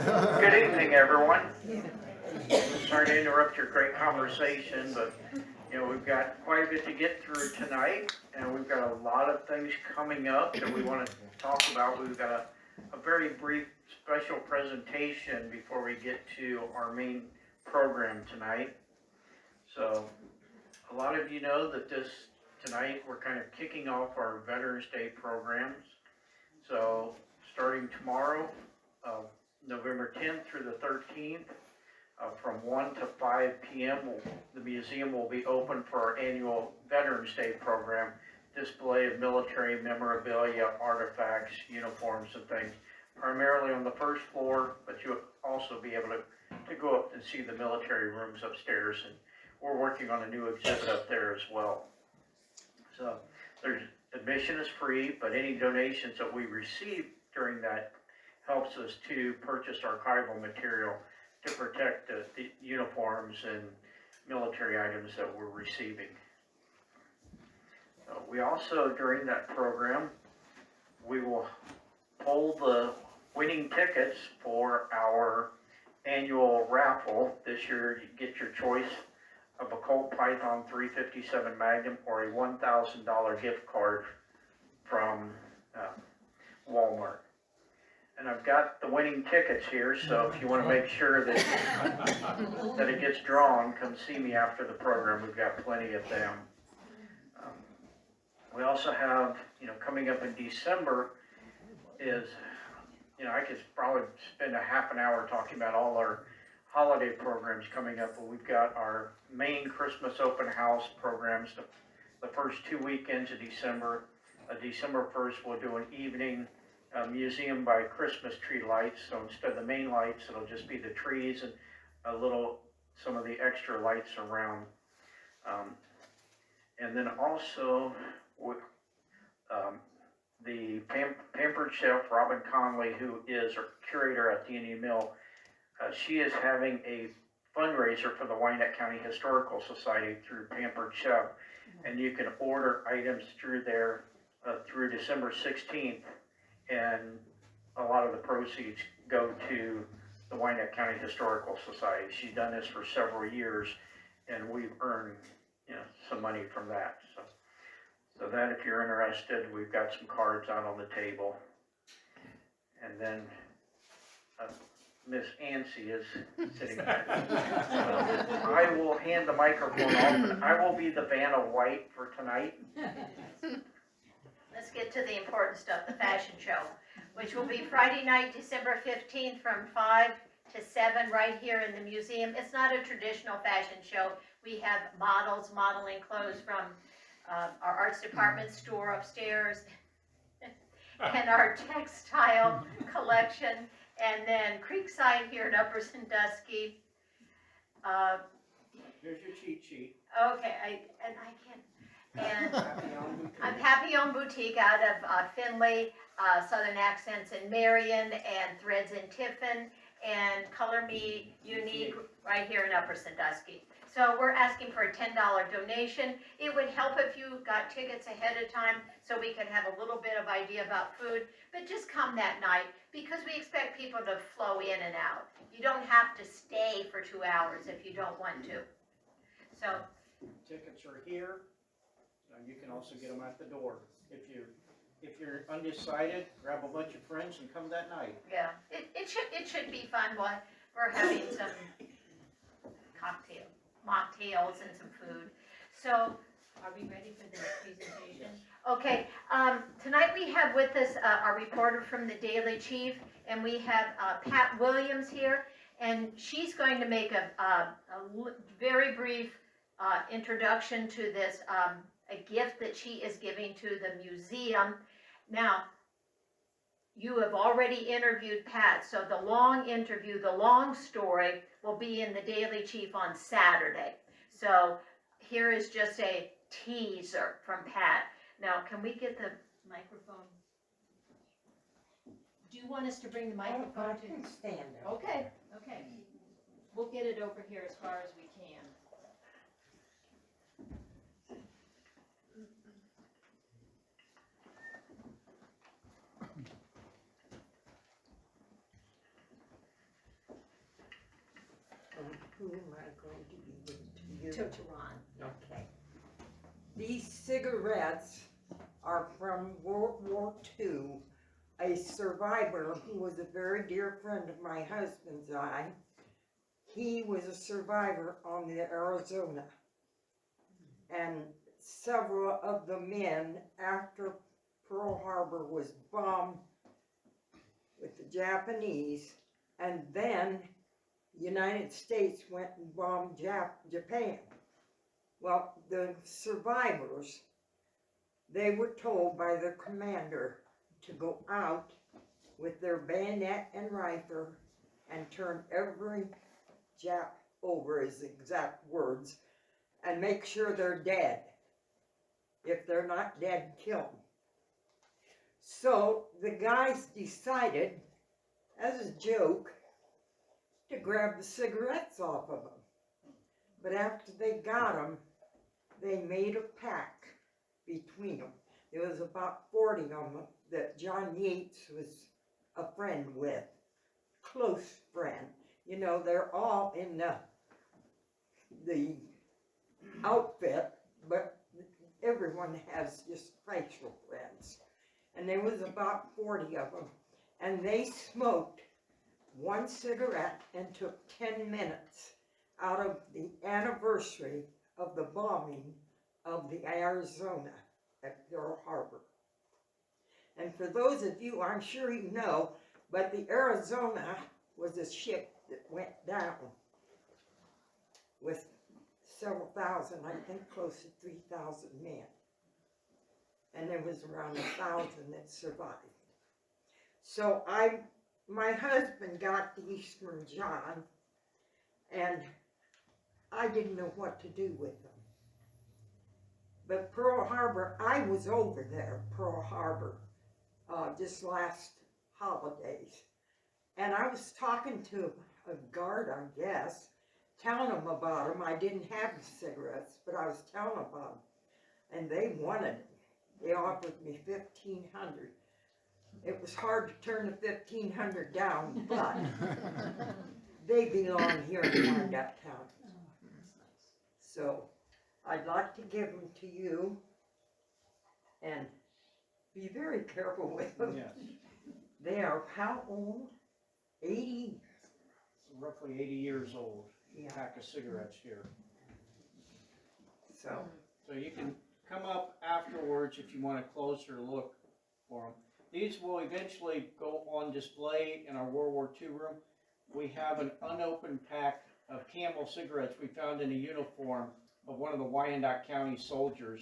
Good evening, everyone. Sorry to interrupt your great conversation, but we've got quite a bit to get through tonight, and we've got a lot of things coming up that we want to talk about. We've got a very brief special presentation before we get to our main program tonight. So a lot of you know that tonight we're kind of kicking off our Veterans Day programs. So starting tomorrow, November 10th through the 13th, from 1 to 5 p.m. The museum will be open for our annual Veterans Day program, display of military memorabilia, artifacts, uniforms, and things, primarily on the first floor, but you'll also be able to go up and see the military rooms upstairs, and we're working on a new exhibit up there as well. So admission is free, but any donations that we receive during that helps us to purchase archival material to protect the uniforms and military items that we're receiving. We also, during that program, we will pull the winning tickets for our annual raffle. This year, you get your choice of a Colt Python 357 Magnum or a $1,000 gift card from Walmart. And I've got the winning tickets here, so if you want to make sure that it gets drawn, come see me after the program. We've got plenty of them. We also have, coming up in December is, I could probably spend a half an hour talking about all our holiday programs coming up, but we've got our main Christmas open house programs the first 2 weekends of December. December 1st, we'll do an evening museum by Christmas tree lights. So instead of the main lights, it'll just be the trees and some of the extra lights around. And then also the Pampered Chef, Robin Conley, who is our curator at D&E Mill, she is having a fundraiser for the Wyandot County Historical Society through Pampered Chef, and you can order items through there through December 16th, and a lot of the proceeds go to the Wyandot County Historical Society. She's done this for several years, and we've earned some money from that. So that, if you're interested, we've got some cards out on the table. And then Miss Ancy is sitting there. I will hand the microphone off, and I will be the Vanna White for tonight. Let's get to the important stuff, the fashion show, which will be Friday night, December 15th from 5 to 7 right here in the museum. It's not a traditional fashion show. We have models modeling clothes from our arts department store upstairs and our textile collection, and then Creekside here in Upper Sandusky. Here's your cheat sheet. Okay, I can't. And I'm Papillon Boutique out of Findlay, Southern Accents in Marion, and Threads in Tiffin, and Color Me Unique right here in Upper Sandusky. So we're asking for a $10 donation. It would help if you got tickets ahead of time so we could have a little bit of idea about food, but just come that night because we expect people to flow in and out. You don't have to stay for 2 hours if you don't want to. So Tickets are here. You can also get them at the door. If you're undecided, grab a bunch of friends and come that night. yeah, it should be fun. We're having some mocktails and some food. So are we ready for the presentation? Okay, tonight we have with us our reporter from the Daily Chief, and we have Pat Williams here, and she's going to make a very brief introduction to this a gift that she is giving to the museum. Now, you have already interviewed Pat, so the long interview, the long story will be in the Daily Chief on Saturday. So here is just a teaser from Pat. Now, can we get the microphone? Do you want us to bring the microphone I can stand there. Okay. We'll get it over here as far as we can. who am I going to give it to To you? Ron. Okay. These cigarettes are from World War II. A survivor who was a very dear friend of my husband's and I. He was a survivor on the Arizona. And several of the men, after Pearl Harbor was bombed with the Japanese, and then the United States went and bombed Japan. Well, the survivors, they were told by their commander to go out with their bayonet and rifle and turn every Jap over, his exact words, and make sure they're dead. If they're not dead, kill them. So the guys decided, as a joke, to grab the cigarettes off of them. But after they got them, they made a pact between them. There was about 40 of them that John Yates was a friend with, close friend. You know, they're all in the outfit, but everyone has just facial friends. And there was about 40 of them, and they smoked one cigarette and took 10 minutes out of the anniversary of the bombing of the Arizona at Pearl Harbor. And for those of you, I'm sure you know, but the Arizona was a ship that went down with several thousand, I think close to 3,000 men. And there was around 1,000 that survived. So my husband got these from John, and I didn't know what to do with them. But Pearl Harbor, I was over there, Pearl Harbor, just last holidays. And I was talking to a guard, I guess, telling them about them. I didn't have the cigarettes, but I was telling them about them. And they wanted them. They offered me $1,500. It was hard to turn the $1,500 down, but they belong here in Wyandot County. So I'd like to give them to you, and be very careful with them. Yes. They are how old? 80? Roughly 80 years old. Yeah. Pack of cigarettes here. So, So you can come up afterwards if you want a closer look for them. These will eventually go on display in our World War II room. We have an unopened pack of Camel cigarettes we found in a uniform of one of the Wyandot County soldiers.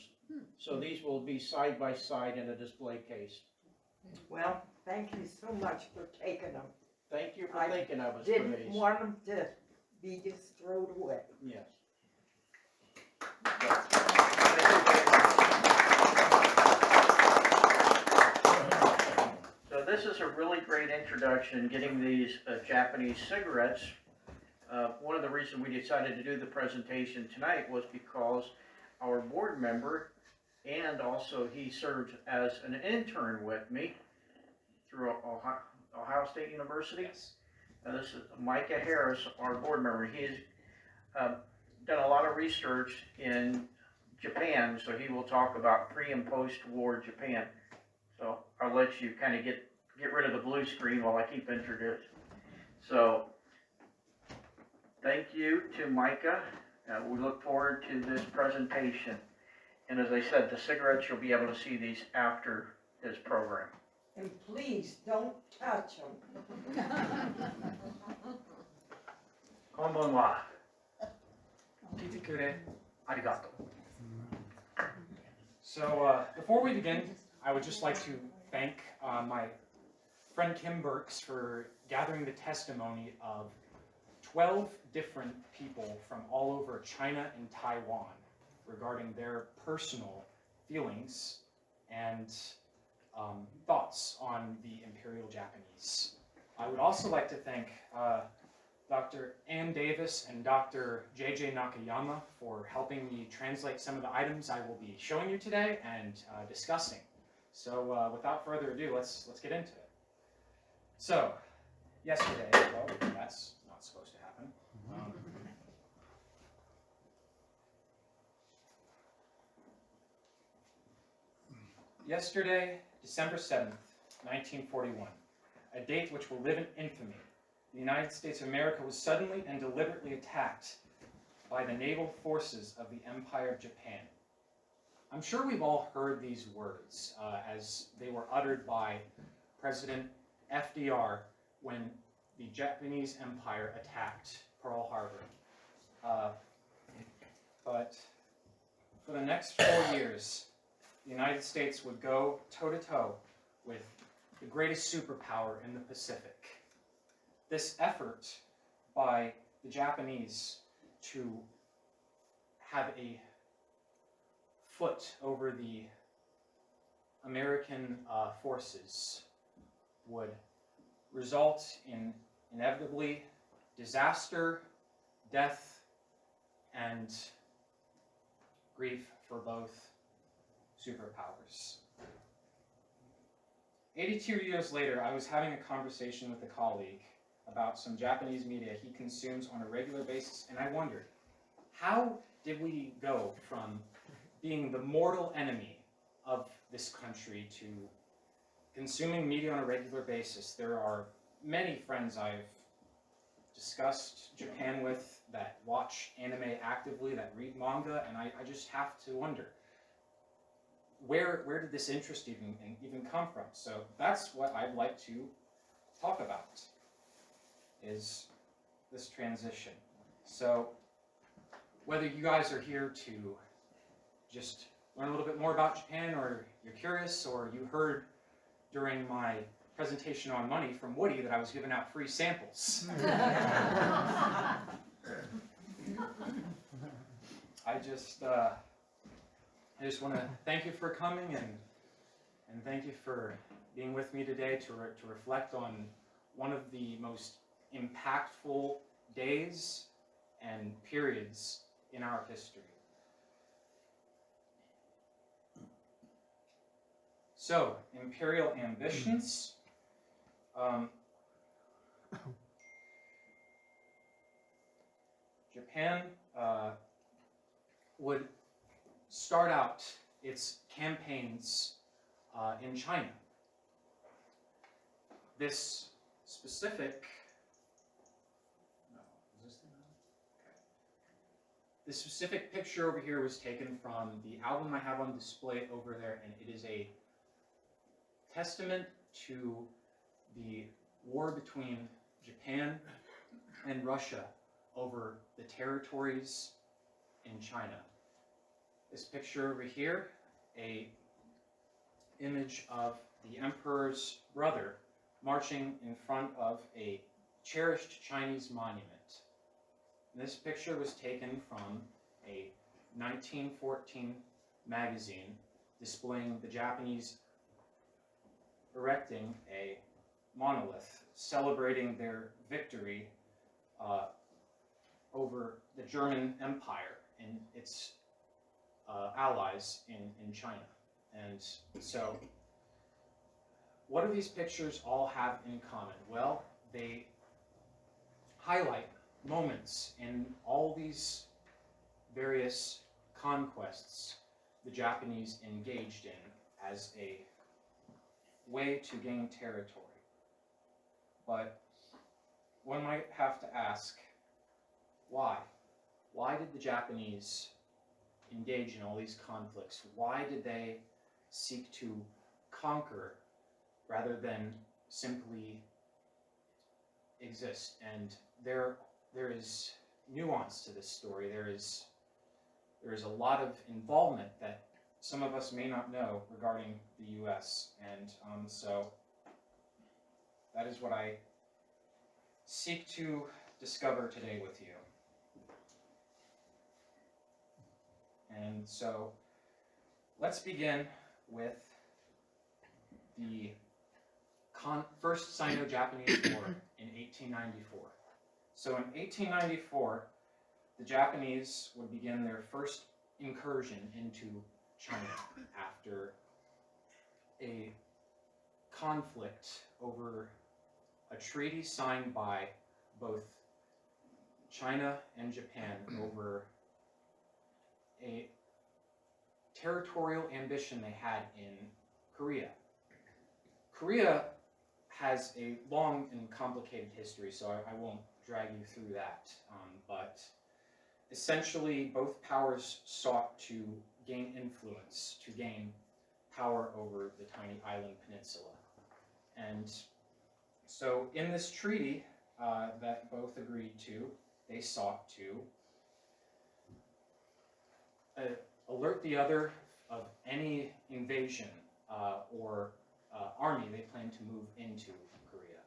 So these will be side by side in a display case. well, thank you so much for taking them. Thank you for I thinking of us for Didn't these. want them to be just thrown away. Yes. So this is a really great introduction, getting these Japanese cigarettes. One of the reasons we decided to do the presentation tonight was because our board member, and also he served as an intern with me through Ohio State University. Yes. This is Micah Harris, our board member. He has done a lot of research in Japan, so he will talk about pre and post-war Japan. So I'll let you kind of get rid of the blue screen while I keep introducing. So thank you to Micah. We look forward to this presentation. And as I said, the cigarettes, you'll be able to see these after his program. And please don't touch them. こんばんは。聞いてくれありがとう。So before we begin, I would just like to thank my friend Kim Burks for gathering the testimony of 12 different people from all over China and Taiwan regarding their personal feelings and thoughts on the Imperial Japanese. I would also like to thank Dr. Ann Davis and Dr. J.J. Nakayama for helping me translate some of the items I will be showing you today and discussing. So without further ado, let's get into it. So, yesterday, well, that's not supposed to happen. Yesterday, December 7th, 1941, a date which will live in infamy, the United States of America was suddenly and deliberately attacked by the naval forces of the Empire of Japan. I'm sure we've all heard these words as they were uttered by President FDR when the Japanese Empire attacked Pearl Harbor. But for the next 4 years, the United States would go toe-to-toe with the greatest superpower in the Pacific. This effort by the Japanese to have a foot over the American forces would result in inevitably disaster, death, and grief for both superpowers. 82 years later, I was having a conversation with a colleague about some Japanese media he consumes on a regular basis, and I wondered, how did we go from being the mortal enemy of this country to consuming media on a regular basis? There are many friends I've discussed Japan with that watch anime actively, that read manga, and I just have to wonder, where did this interest even come from? So that's what I'd like to talk about, is this transition. So whether you guys are here to just learn a little bit more about Japan, or you're curious, or you heard during my presentation on money from Woody that I was giving out free samples. I just want to thank you for coming, and thank you for being with me today to reflect on one of the most impactful days and periods in our history. So, imperial ambitions. Japan would start out its campaigns in China. This specific This specific picture over here was taken from the album I have on display over there, and it is a testament to the war between Japan and Russia over the territories in China. This picture over here, a image of the emperor's brother marching in front of a cherished Chinese monument. This picture was taken from a 1914 magazine displaying the Japanese erecting a monolith celebrating their victory over the German Empire and its allies in China. And so, what do these pictures all have in common? Well, they highlight moments in all these various conquests the Japanese engaged in as a way to gain territory. But one might have to ask, why? Why did the Japanese engage in all these conflicts? Why did they seek to conquer rather than simply exist? And there is nuance to this story. There is a lot of involvement that some of us may not know regarding the U.S. And so that is what I seek to discover today with you. And so let's begin with the first Sino-Japanese War in 1894. So in 1894, the Japanese would begin their first incursion into China after a conflict over a treaty signed by both China and Japan over a territorial ambition they had in Korea. Korea has a long and complicated history, so I won't drag you through that. But essentially, both powers sought to gain influence, to gain power over the tiny island peninsula. And so in this treaty that both agreed to, they sought to alert the other of any invasion or army they planned to move into Korea.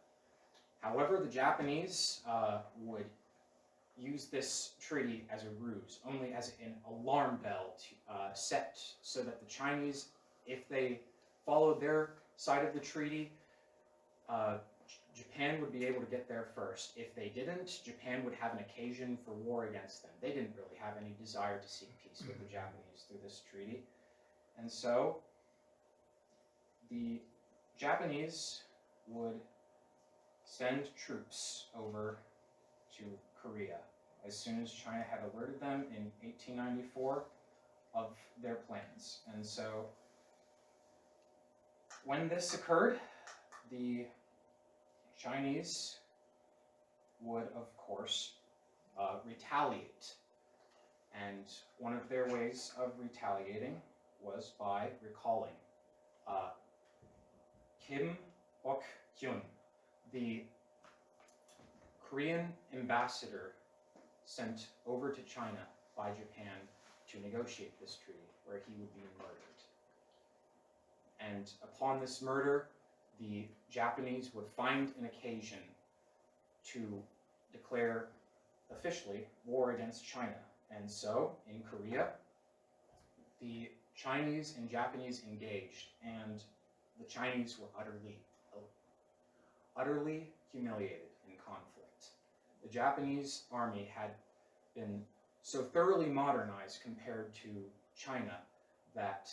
However, the Japanese would use this treaty as a ruse, only as an alarm bell set so that the Chinese, if they followed their side of the treaty, Japan would be able to get there first. If they didn't, Japan would have an occasion for war against them. They didn't really have any desire to seek peace with the Japanese through this treaty. And so the Japanese would send troops over to Korea as soon as China had alerted them in 1894 of their plans. And so when this occurred, the Chinese would, of course, retaliate. And one of their ways of retaliating was by recalling Kim Ok-kyun, the Korean ambassador sent over to China by Japan to negotiate this treaty, where he would be murdered. And upon this murder, the Japanese would find an occasion to declare officially war against China. And so, in Korea, the Chinese and Japanese engaged, and the Chinese were utterly humiliated in conflict. The Japanese army had been so thoroughly modernized compared to China that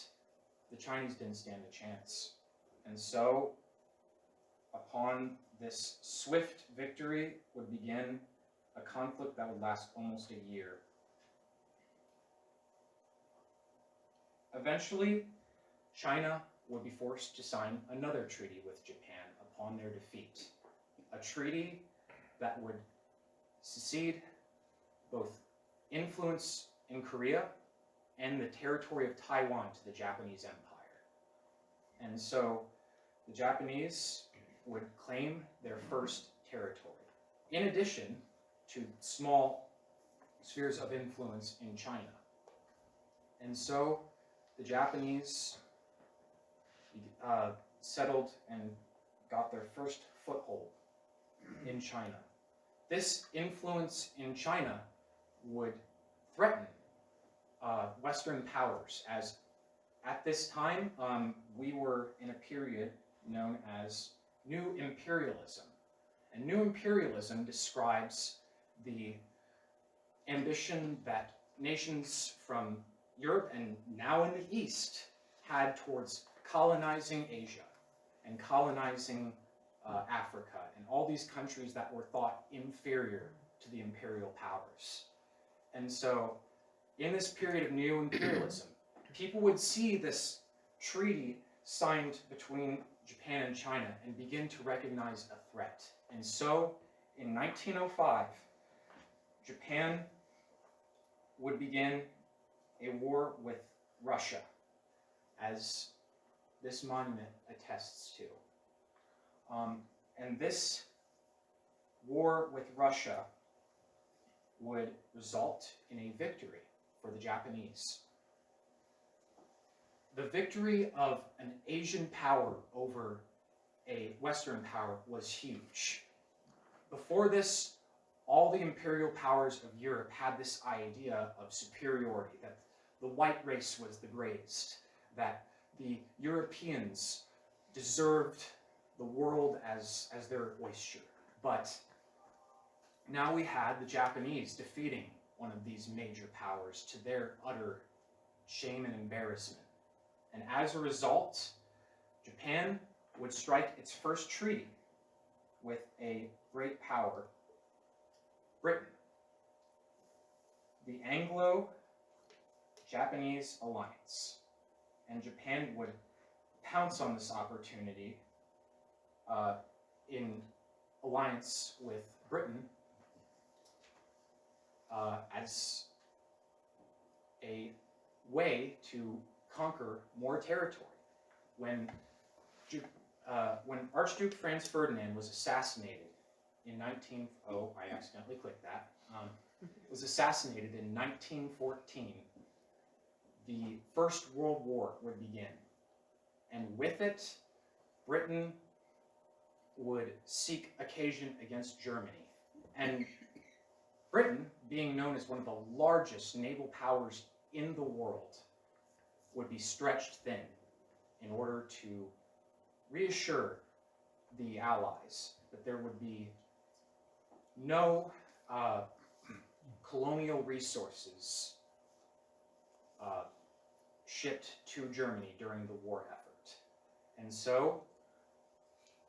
the Chinese didn't stand a chance. And so, upon this swift victory would begin a conflict that would last almost a year. Eventually, China would be forced to sign another treaty with Japan upon their defeat. A treaty that would cede both influence in Korea and the territory of Taiwan to the Japanese Empire. And so the Japanese would claim their first territory, in addition to small spheres of influence in China. And so the Japanese settled and got their first foothold in China. This influence in China would threaten Western powers, as at this time we were in a period known as New Imperialism. And New Imperialism describes the ambition that nations from Europe and now in the East had towards colonizing Asia and colonizing Africa and all these countries that were thought inferior to the imperial powers. And so in this period of New Imperialism, people would see this treaty signed between Japan and China and begin to recognize a threat. And so, in 1905, Japan would begin a war with Russia, as this monument attests to. And this war with Russia would result in a victory for the Japanese. The victory of an Asian power over a Western power was huge. Before this, all the imperial powers of Europe had this idea of superiority, that the white race was the greatest, that the Europeans deserved the world as their oyster. But now we had the Japanese defeating one of these major powers to their utter shame and embarrassment. And as a result, Japan would strike its first treaty with a great power, Britain. The Anglo-Japanese alliance. And Japan would pounce on this opportunity in alliance with Britain as a way to conquer more territory. When Archduke Franz Ferdinand was assassinated in I accidentally clicked that, was assassinated in 1914, the First World War would begin. And with it, Britain would seek occasion against Germany. And Britain, being known as one of the largest naval powers in the world, would be stretched thin in order to reassure the Allies that there would be no colonial resources shipped to Germany during the war effort. And so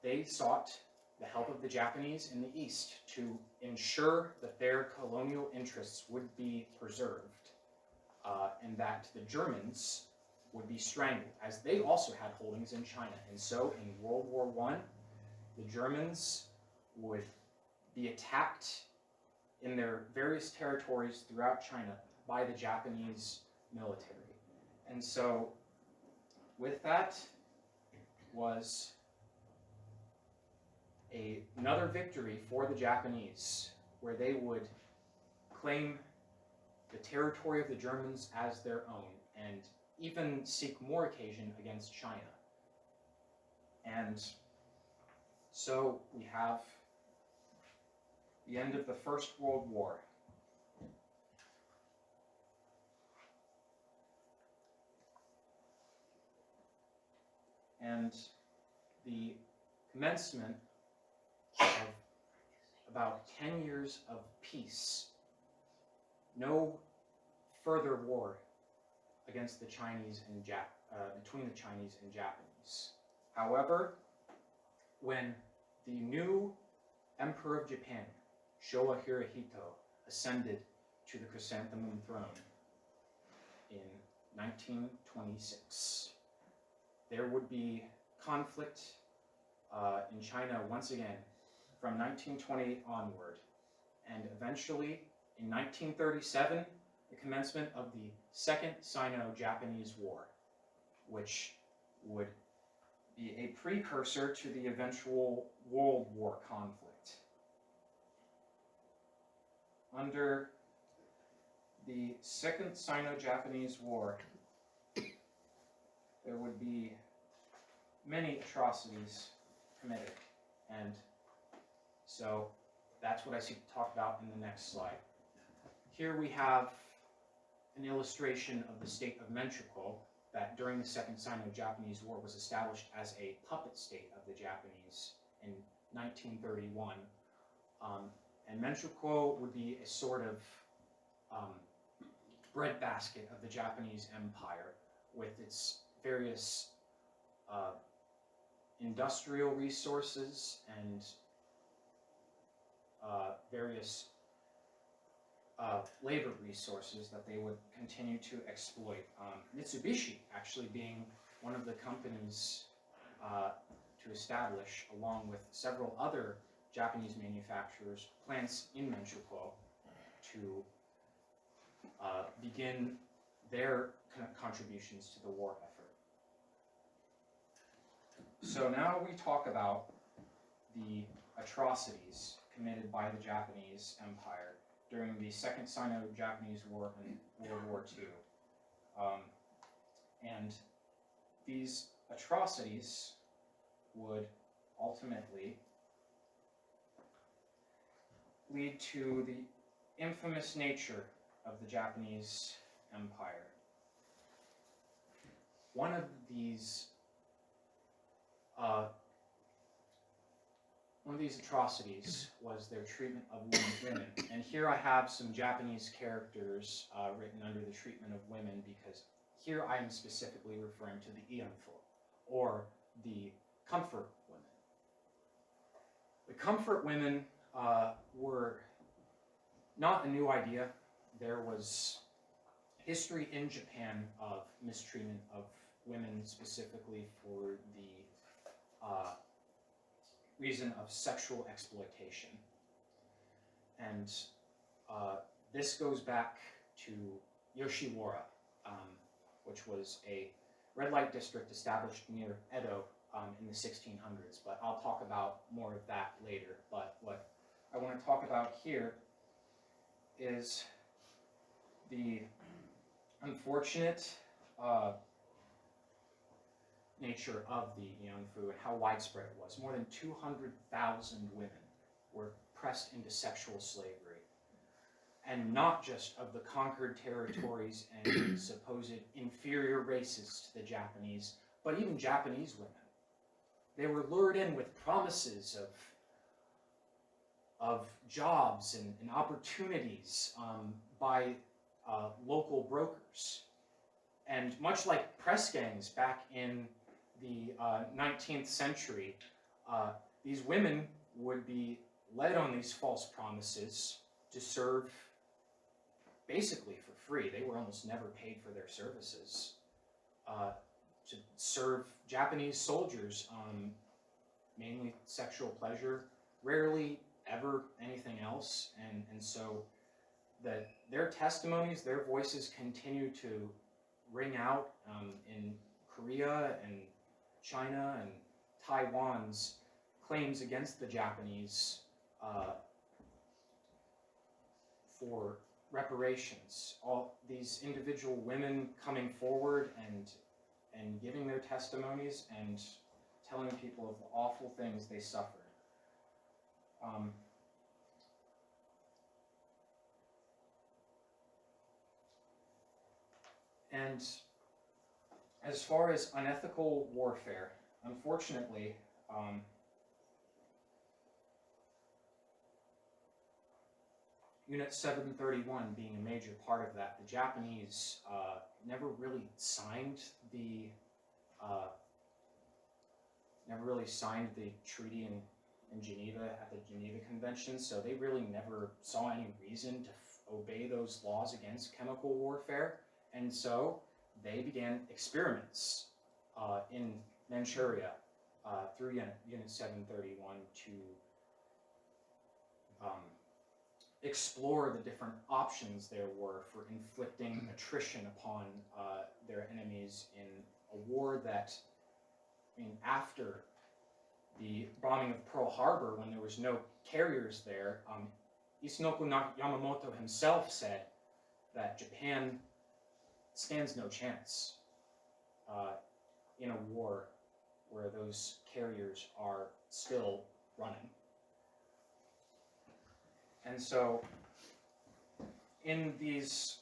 they sought the help of the Japanese in the East to ensure that their colonial interests would be preserved and that the Germans would be strangled, as they also had holdings in China. And so in World War I, the Germans would be attacked in their various territories throughout China by the Japanese military. And so with that was another victory for the Japanese, where they would claim the territory of the Germans as their own and even seek more occasion against China. And so we have the end of the First World War. And the commencement of about 10 years of peace. No further war against the Chinese and between the Chinese and Japanese. However, when the new Emperor of Japan, Showa Hirohito, ascended to the chrysanthemum throne in 1926, there would be conflict in China once again from 1920 onward, and eventually in 1937, the commencement of the Second Sino-Japanese War, which would be a precursor to the eventual World War conflict. Under the Second Sino-Japanese War, there would be many atrocities committed, and so that's what I seek to talk about in the next slide. Here we have an illustration of the state of Manchukuo that during the Second Sino-Japanese War was established as a puppet state of the Japanese in 1931. And Manchukuo would be a sort of breadbasket of the Japanese Empire with its various industrial resources and various labor resources that they would continue to exploit. Mitsubishi actually being one of the companies to establish, along with several other Japanese manufacturers, plants in Manchukuo to begin their contributions to the war effort. So now we talk about the atrocities committed by the Japanese Empire during the Second Sino-Japanese War and World War II. And these atrocities would ultimately lead to the infamous nature of the Japanese Empire. One of these atrocities was their treatment of women. And here I have some Japanese characters written under the treatment of women, because here I am specifically referring to the Ianfo, or the comfort women. The comfort women were not a new idea. There was history in Japan of mistreatment of women specifically for the reason of sexual exploitation. And this goes back to Yoshiwara, which was a red light district established near Edo in the 1600s, but I'll talk about more of that later. But what I want to talk about here is the unfortunate nature of the Yanfu and how widespread it was. More than 200,000 women were pressed into sexual slavery. And not just of the conquered territories and supposed inferior races to the Japanese, but even Japanese women. They were lured in with promises of jobs and opportunities by local brokers. And much like press gangs back in the 19th century, these women would be led on these false promises to serve basically for free. They were almost never paid for their services. To serve Japanese soldiers, mainly sexual pleasure, rarely ever anything else. And so that their testimonies, their voices continue to ring out in Korea and China and Taiwan's claims against the Japanese for reparations. All these individual women coming forward and giving their testimonies and telling people of the awful things they suffered. And as far as unethical warfare, unfortunately, Unit 731 being a major part of that, the Japanese never really signed the treaty in Geneva at the Geneva Convention, so they really never saw any reason to obey those laws against chemical warfare, and so they began experiments in Manchuria through Unit 731 to explore the different options there were for inflicting attrition upon their enemies in a war that, after the bombing of Pearl Harbor, when there was no carriers there, Isanoku Yamamoto himself said that Japan stands no chance in a war where those carriers are still running. And so, in these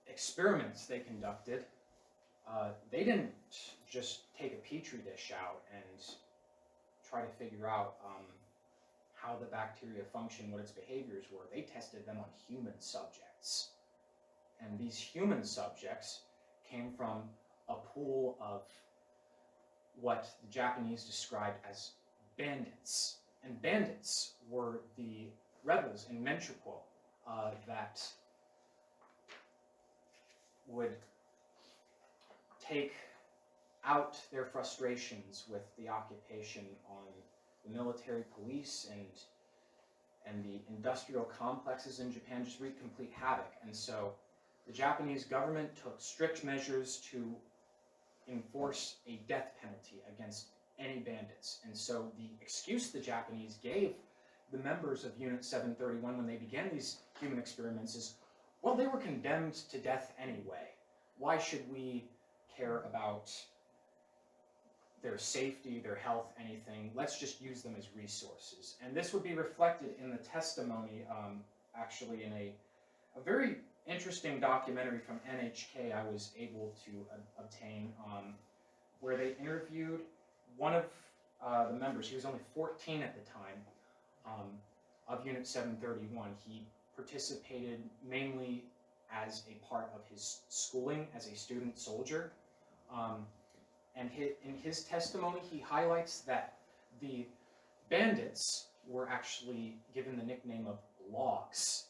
experiments they conducted, they didn't just take a petri dish out and try to figure out how the bacteria function, what its behaviors were. They tested them on human subjects. And these human subjects came from a pool of what the Japanese described as bandits. And bandits were the rebels in Manchukuo that would take out their frustrations with the occupation on the military police and the industrial complexes in Japan, just wreak complete havoc. And so the Japanese government took strict measures to enforce a death penalty against any bandits. And so the excuse the Japanese gave the members of Unit 731 when they began these human experiments is, well, they were condemned to death anyway. Why should we care about their safety, their health, anything? Let's just use them as resources. And this would be reflected in the testimony, actually in a very interesting documentary from NHK I was able to obtain, where they interviewed one of the members. He was only 14 at the time, of Unit 731. He participated mainly as a part of his schooling as a student soldier. And in his testimony, he highlights that the bandits were actually given the nickname of logs,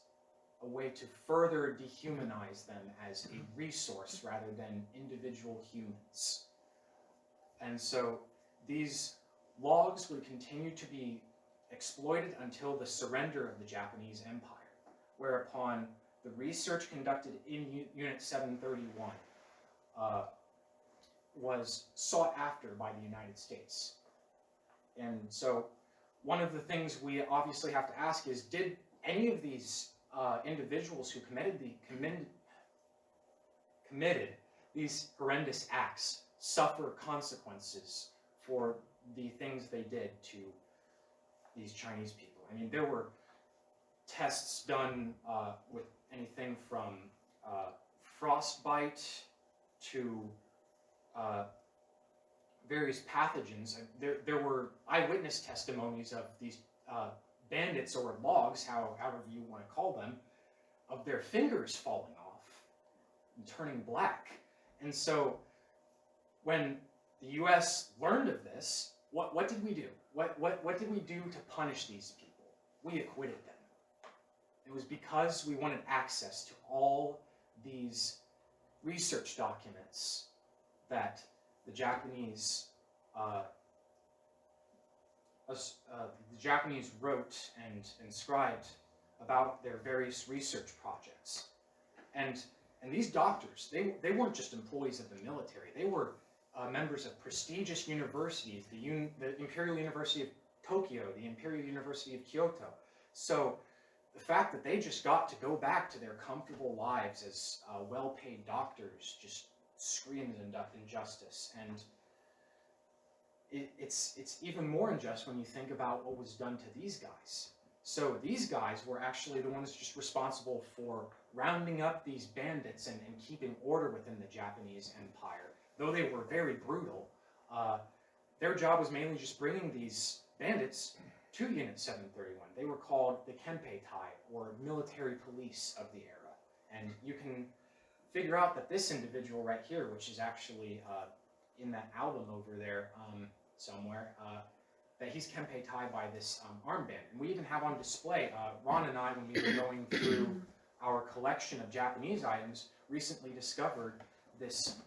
a way to further dehumanize them as a resource rather than individual humans. And so these logs would continue to be exploited until the surrender of the Japanese Empire, whereupon the research conducted in Unit 731 was sought after by the United States. And so one of the things we obviously have to ask is, did any of these individuals who committed these horrendous acts suffer consequences for the things they did to these Chinese people? I mean, there were tests done with anything from frostbite to various pathogens. There were eyewitness testimonies of these bandits, or logs, however you want to call them, of their fingers falling off and turning black. And so when the U.S. learned of this, what did we do? What did we do to punish these people? We acquitted them. It was because we wanted access to all these research documents that the Japanese wrote and inscribed about their various research projects. And these doctors, they weren't just employees of the military. They were members of prestigious universities, the Imperial University of Tokyo, the Imperial University of Kyoto. So the fact that they just got to go back to their comfortable lives as well-paid doctors just screams injustice. And it's even more unjust when you think about what was done to these guys. So these guys were actually the ones just responsible for rounding up these bandits and keeping order within the Japanese Empire. Though they were very brutal, their job was mainly just bringing these bandits to Unit 731. They were called the Kempeitai, or military police of the era. And you can figure out that this individual right here, which is actually in that album over there somewhere, that he's Kempeitai by this armband. And we even have on display, Ron and I, when we were going through our collection of Japanese items, recently discovered this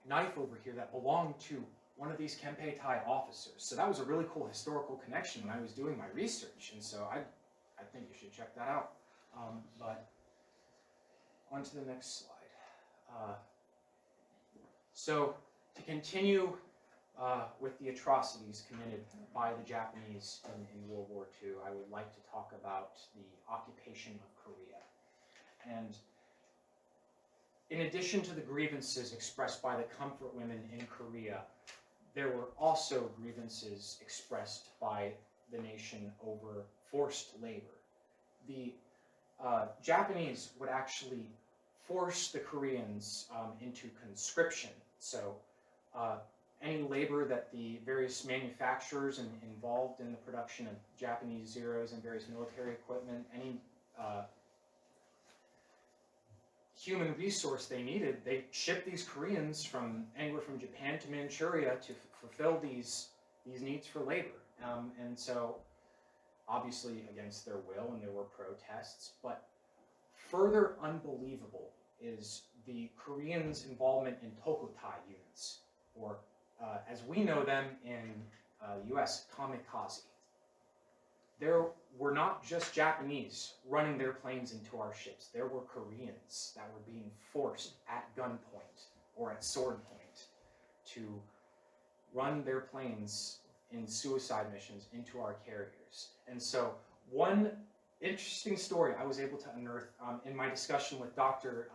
knife over here that belonged to one of these Kempeitai officers. So that was a really cool historical connection when I was doing my research, and so I think you should check that out. But on to the next slide. So to continue with the atrocities committed by the Japanese in World War II, I would like to talk about the occupation of Korea. And in addition to the grievances expressed by the comfort women in Korea, there were also grievances expressed by the nation over forced labor. The Japanese would actually force the Koreans into conscription. So any labor that the various manufacturers involved in the production of Japanese Zeros and various military equipment, any human resource they needed, they shipped these Koreans from anywhere from Japan to Manchuria to fulfill these needs for labor. And so, obviously against their will, and there were protests, but further unbelievable is the Koreans' involvement in Tokutai units, or as we know them in the US, kamikaze. There were not just Japanese running their planes into our ships. There were Koreans that were being forced at gunpoint or at sword point to run their planes in suicide missions into our carriers. And so one interesting story I was able to unearth in my discussion with Dr.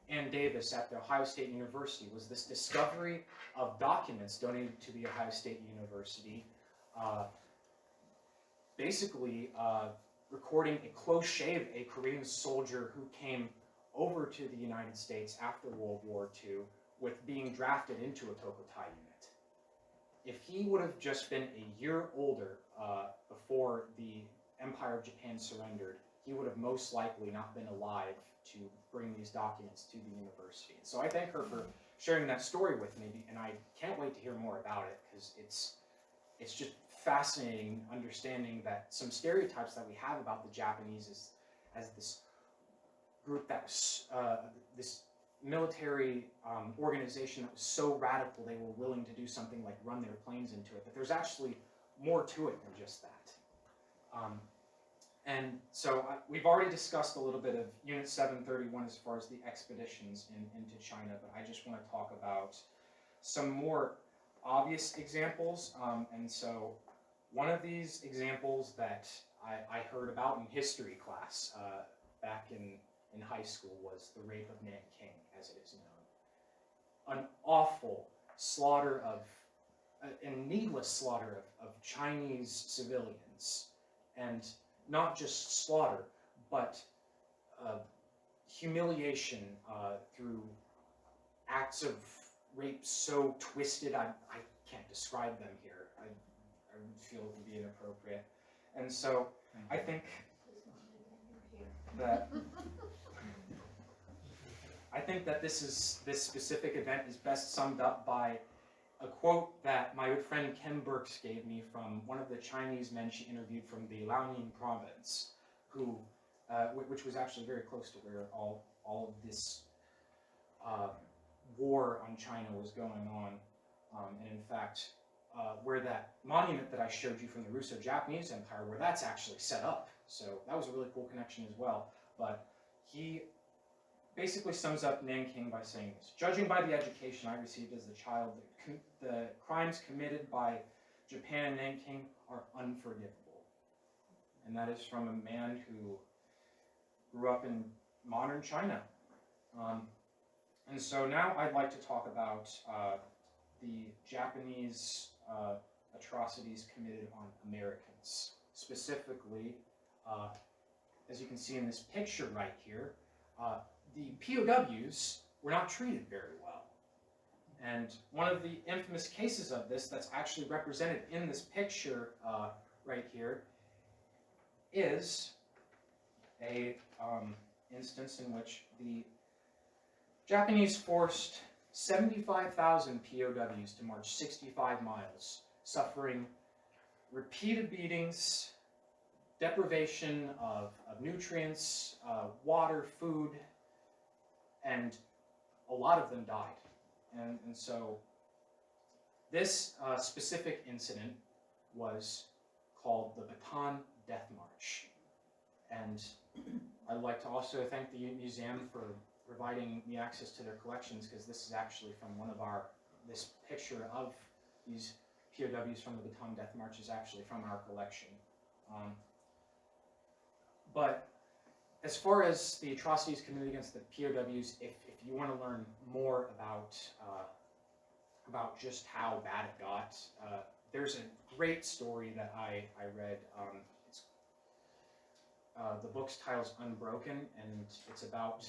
Ann Davis at the Ohio State University was this discovery of documents donated to the Ohio State University, basically recording a close shave a Korean soldier who came over to the United States after World War II with being drafted into a Tokutai unit. If he would have just been a year older before the Empire of Japan surrendered, he would have most likely not been alive to bring these documents to the university. And so I thank her for sharing that story with me, and I can't wait to hear more about it, because it's just fascinating understanding that some stereotypes that we have about the Japanese as this group that was this military organization that was so radical they were willing to do something like run their planes into it. But there's actually more to it than just that. And so we've already discussed a little bit of Unit 731 as far as the expeditions into China, but I just want to talk about some more obvious examples. And so one of these examples that I heard about in history class back in high school was the rape of Nanking, as it is known. An awful slaughter of, and needless slaughter of Chinese civilians. And not just slaughter, but humiliation through acts of rape so twisted, I can't describe them here. I would feel it would be inappropriate. And so I think that this specific event is best summed up by a quote that my good friend Kim Burks gave me from one of the Chinese men she interviewed from the Liaoning province, who, which was actually very close to where all of this war on China was going on. And in fact, where that monument that I showed you from the Russo-Japanese Empire, where that's actually set up. So that was a really cool connection as well. But he basically sums up Nanking by saying this: judging by the education I received as a child, the crimes committed by Japan and Nanking are unforgivable. And that is from a man who grew up in modern China. And so now I'd like to talk about the Japanese atrocities committed on Americans. Specifically, as you can see in this picture right here, the POWs were not treated very well. And one of the infamous cases of this that's actually represented in this picture right here is a instance in which the Japanese forced 75,000 POWs to march 65 miles, suffering repeated beatings, deprivation of nutrients, water, food, and a lot of them died. And so this specific incident was called the Bataan Death March. And I'd like to also thank the museum for providing me access to their collections, because this is actually from one of this picture of these POWs from the Bataan Death March is actually from our collection. But as far as the atrocities committed against the POWs, if you want to learn more about just how bad it got, there's a great story that I read. The book's title is Unbroken, and it's about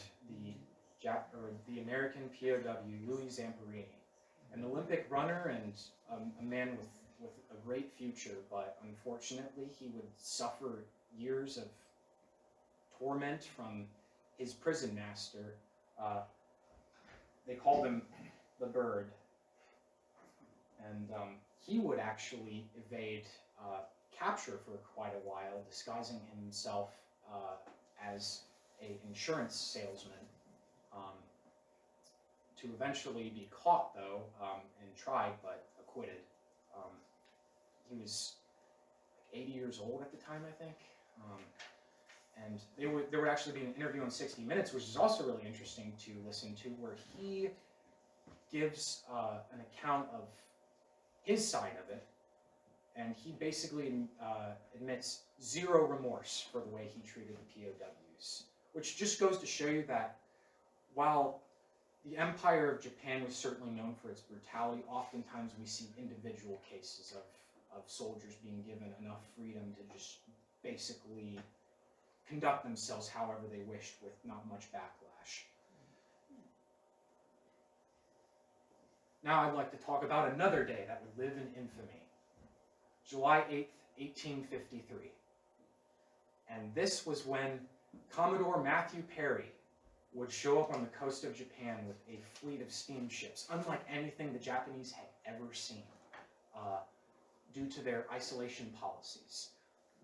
the American POW Louis Zamperini, an Olympic runner and a man with a great future, but unfortunately he would suffer years of torment from his prison master. They called him the Bird, and he would actually evade capture for quite a while, disguising himself as an insurance salesman, to eventually be caught though and tried but acquitted. He was 80 years old at the time, I think. And there would actually be an interview on 60 Minutes, which is also really interesting to listen to, where he gives an account of his side of it, and he basically admits zero remorse for the way he treated the POWs, which just goes to show you that while the Empire of Japan was certainly known for its brutality, oftentimes we see individual cases of soldiers being given enough freedom to just basically conduct themselves however they wished with not much backlash. Now I'd like to talk about another day that would live in infamy. July 8th, 1853. And this was when Commodore Matthew Perry would show up on the coast of Japan with a fleet of steamships, unlike anything the Japanese had ever seen, due to their isolation policies.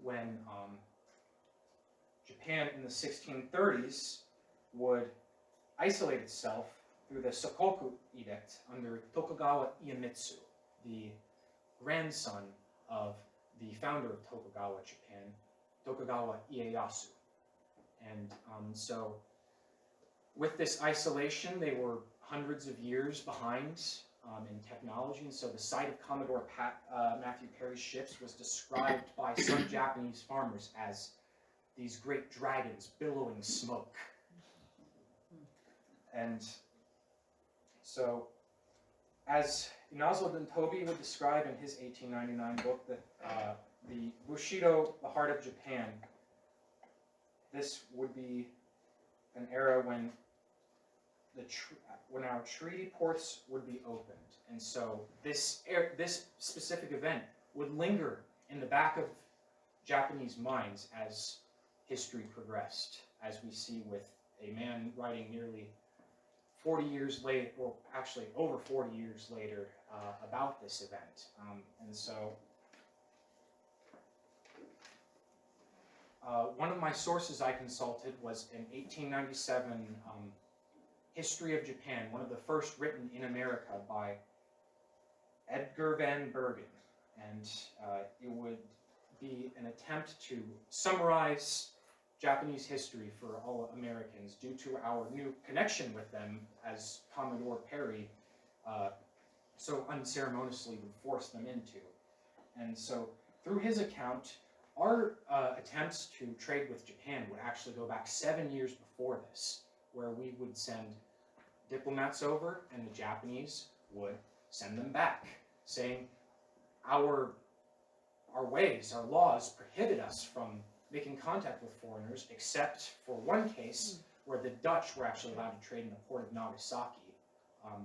When Japan in the 1630s would isolate itself through the Sokoku Edict under Tokugawa Iemitsu, the grandson of the founder of Tokugawa, Japan, Tokugawa Ieyasu. And so with this isolation, they were hundreds of years behind in technology, and so the site of Commodore Matthew Perry's ships was described by some Japanese farmers as these great dragons billowing smoke. And so, as Inazo Dentobi would describe in his 1899 book, that the Bushido, the heart of Japan, this would be an era when when our treaty ports would be opened. And so this specific event would linger in the back of Japanese minds as history progressed, as we see with a man writing nearly 40 years later, or actually over 40 years later, about this event. And so one of my sources I consulted was an 1897 History of Japan, one of the first written in America by Edgar Van Bergen. And it would be an attempt to summarize Japanese history for all Americans due to our new connection with them, as Commodore Perry so unceremoniously would force them into. And so through his account, our attempts to trade with Japan would actually go back 7 years before this, where we would send diplomats over and the Japanese would send them back, saying our ways, our laws prohibit us from making contact with foreigners, except for one case where the Dutch were actually allowed to trade in the port of Nagasaki,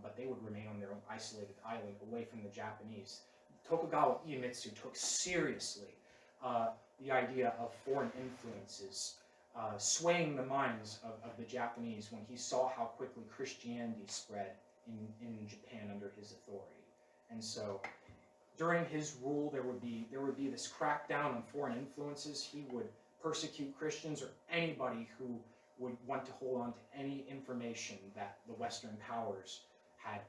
but they would remain on their own isolated island away from the Japanese. Tokugawa Iemitsu took seriously the idea of foreign influences swaying the minds of the Japanese when he saw how quickly Christianity spread in Japan under his authority. And so during his rule, there would be this crackdown on foreign influences. He would persecute Christians or anybody who would want to hold on to any information that the Western powers had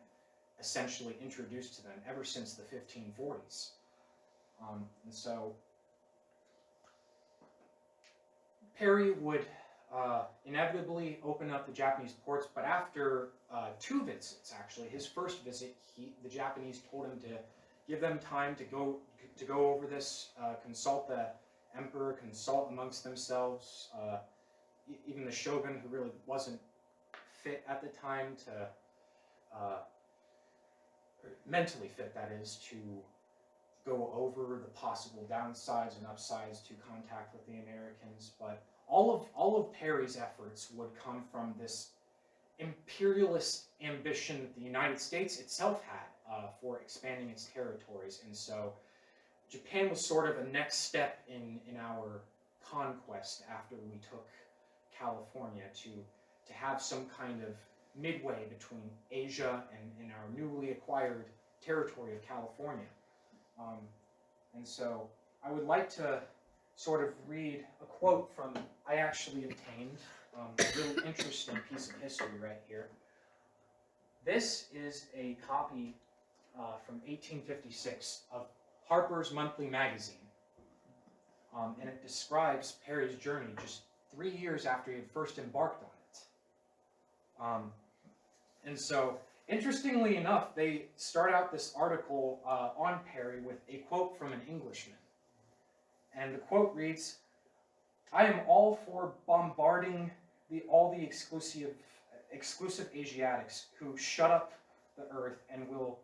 essentially introduced to them ever since the 1540s. And so Perry would inevitably open up the Japanese ports, but after 2 visits, actually, his first visit, the Japanese told him to give them time to go over this, consult the emperor, consult amongst themselves, even the shogun, who really wasn't fit at the time to, mentally fit, that is, to go over the possible downsides and upsides to contact with the Americans. But all of Perry's efforts would come from this imperialist ambition that the United States itself had for expanding its territories. And so Japan was sort of a next step in our conquest after we took California, to have some kind of midway between Asia and our newly acquired territory of California. And so I would like to sort of read a quote from, I actually obtained a really interesting piece of history right here. This is a copy from 1856 of Harper's Monthly Magazine. And it describes Perry's journey just 3 years after he had first embarked on it. And so, interestingly enough, they start out this article on Perry with a quote from an Englishman. And the quote reads, "I am all for bombarding all the exclusive Asiatics who shut up the earth and will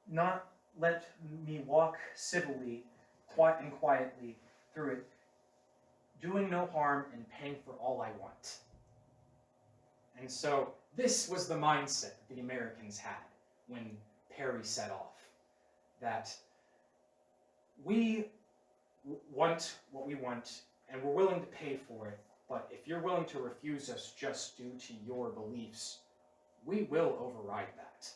not let me walk civilly and quietly through it, doing no harm and paying for all I want." And so this was the mindset that the Americans had when Perry set off, that we want what we want and we're willing to pay for it, but if you're willing to refuse us just due to your beliefs, we will override that.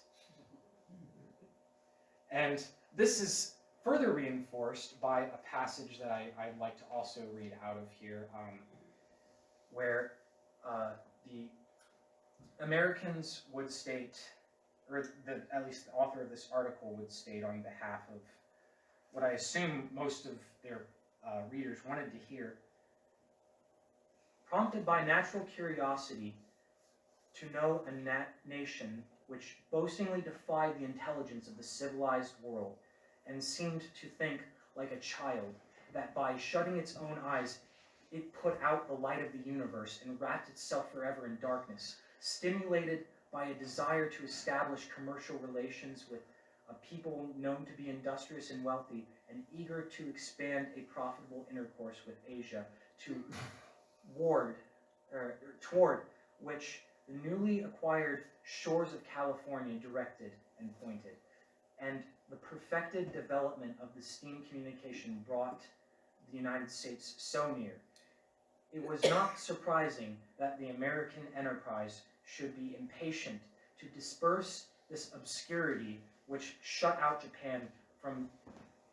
And this is further reinforced by a passage that I'd like to also read out of here, where Americans would state, or at least the author of this article would state on behalf of what I assume most of their readers wanted to hear, prompted by natural curiosity to know a nation which boastingly defied the intelligence of the civilized world and seemed to think like a child, that by shutting its own eyes it put out the light of the universe and wrapped itself forever in darkness, stimulated by a desire to establish commercial relations with a people known to be industrious and wealthy, and eager to expand a profitable intercourse with Asia, toward which the newly acquired shores of California directed and pointed, and the perfected development of the steam communication brought the United States so near. It was not surprising that the American enterprise should be impatient to disperse this obscurity which shut out Japan from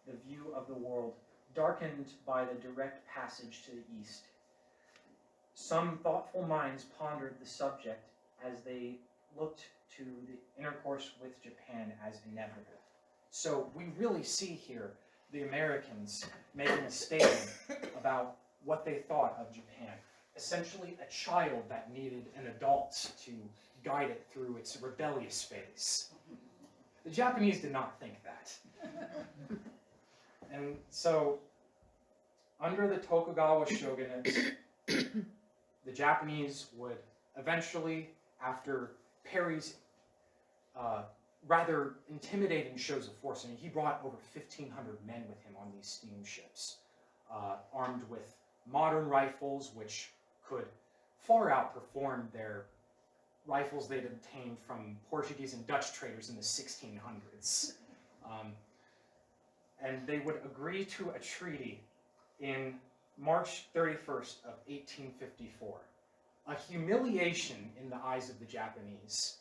the view of the world, darkened by the direct passage to the east. Some thoughtful minds pondered the subject as they looked to the intercourse with Japan as inevitable. So we really see here the Americans making a statement about what they thought of Japan. Essentially a child that needed an adult to guide it through its rebellious phase. The Japanese did not think that. And so, under the Tokugawa shogunate, the Japanese would eventually, after Perry's rather intimidating shows of force, and he brought over 1,500 men with him on these steamships, armed with modern rifles, which could far outperform their rifles they'd obtained from Portuguese and Dutch traders in the 1600s. And they would agree to a treaty in March 31st of 1854. A humiliation in the eyes of the Japanese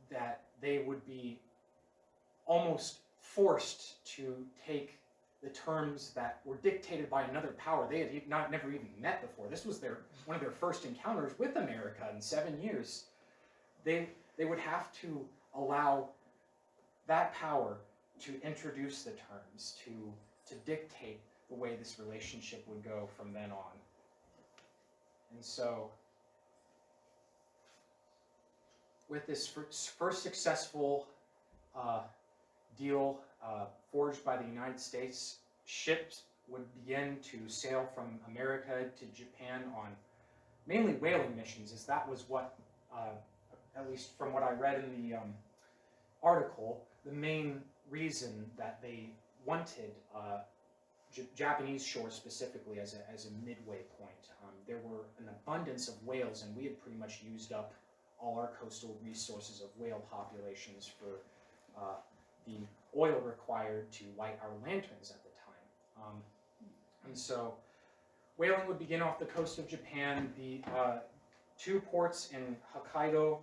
that they would be almost forced to take the terms that were dictated by another power they had never even met before. This was one of their first encounters with America in 7 years. They would have to allow that power to introduce the terms, to dictate the way this relationship would go from then on. And so, with this first successful deal forged by the United States, ships would begin to sail from America to Japan on mainly whaling missions, as that was what, at least from what I read in the article, the main reason that they wanted Japanese shores specifically as a midway point. There were an abundance of whales, and we had pretty much used up all our coastal resources of whale populations for the oil required to light our lanterns at the time. And so whaling would begin off the coast of Japan. The two ports in Hokkaido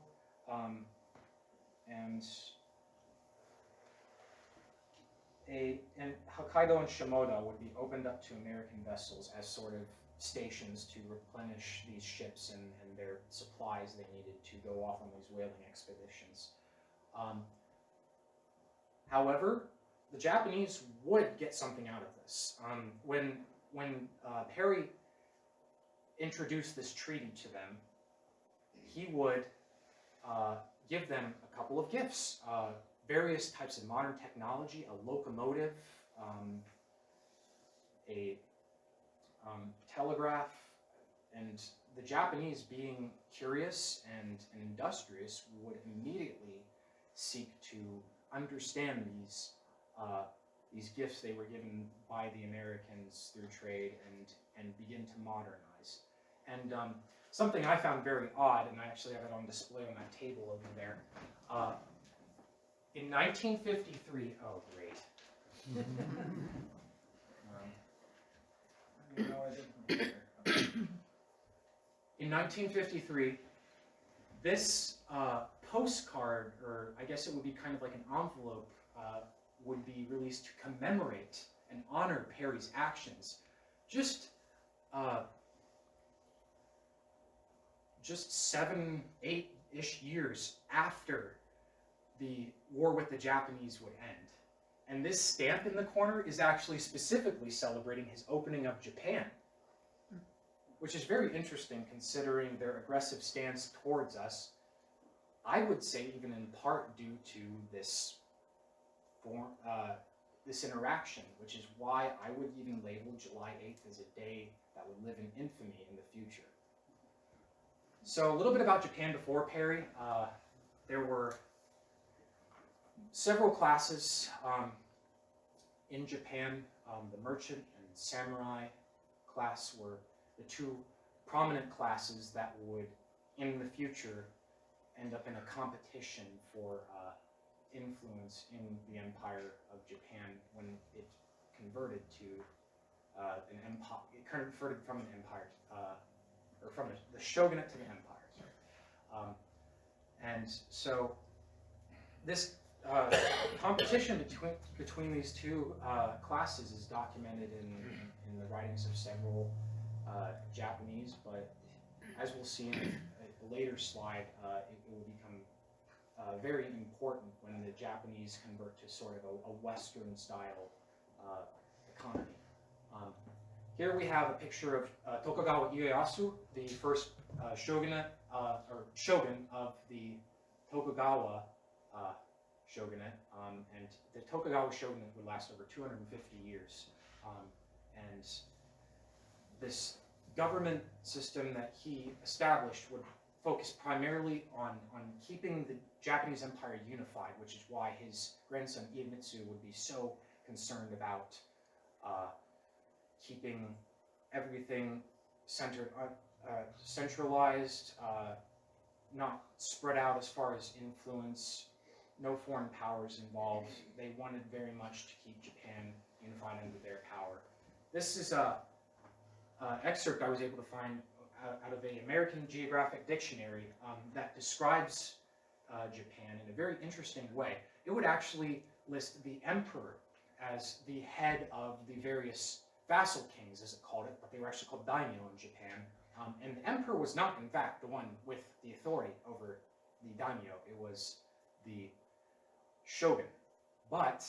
and Hokkaido and Shimoda would be opened up to American vessels as sort of stations to replenish these ships and their supplies they needed to go off on these whaling expeditions. However, the Japanese would get something out of this. When Perry introduced this treaty to them, he would give them a couple of gifts. Various types of modern technology, a locomotive, a telegraph, and the Japanese, being curious and industrious, would immediately seek to understand these gifts they were given by the Americans through trade and begin to modernize. And something I found very odd, and I actually have it on display on that table over there. In 1953, oh great. In 1953, this postcard, or I guess it would be kind of like an envelope, would be released to commemorate and honor Perry's actions. Just 7-8 ish years after the war with the Japanese would end. And this stamp in the corner is actually specifically celebrating his opening of Japan, which is very interesting considering their aggressive stance towards us. I would say even in part due to this this interaction, which is why I would even label July 8th as a day that would live in infamy in the future. So a little bit about Japan before Perry. There were several classes in Japan. The merchant and samurai class were the two prominent classes that would, in the future, end up in a competition for influence in the Empire of Japan when it converted to an empire. It converted from an empire, or from the shogunate to the empire. Sorry. And so this competition between these two classes is documented in the writings of several Japanese, but as we'll see in a later slide, it will become very important when the Japanese convert to sort of a Western style economy. Here we have a picture of Tokugawa Ieyasu, the first shogun of the Tokugawa shogunate, and the Tokugawa shogunate would last over 250 years. And this government system that he established would focus primarily on keeping the Japanese Empire unified, which is why his grandson Iemitsu would be so concerned about keeping everything centralized, not spread out as far as influence, no foreign powers involved. They wanted very much to keep Japan unified under their power. This is an excerpt I was able to find out of an American Geographic Dictionary that describes Japan in a very interesting way. It would actually list the emperor as the head of the various vassal kings, as it called it, but they were actually called daimyo in Japan. And the emperor was not, in fact, the one with the authority over the daimyo. It was the shogun. But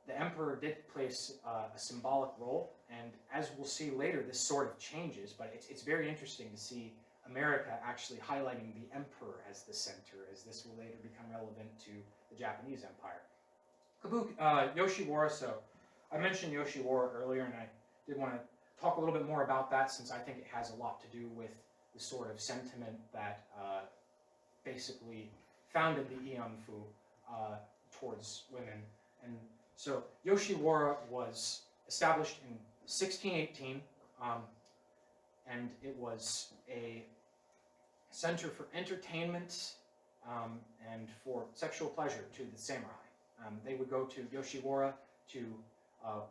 the emperor did play a symbolic role, and as we'll see later, this sort of changes, but it's very interesting to see America actually highlighting the emperor as the center, as this will later become relevant to the Japanese Empire. Yoshiwara, so I mentioned Yoshiwara earlier, and I did want to talk a little bit more about that since I think it has a lot to do with the sort of sentiment that basically founded the Ianfu towards women. And so Yoshiwara was established in 1618, and it was a center for entertainment and for sexual pleasure to the samurai. They would go to Yoshiwara to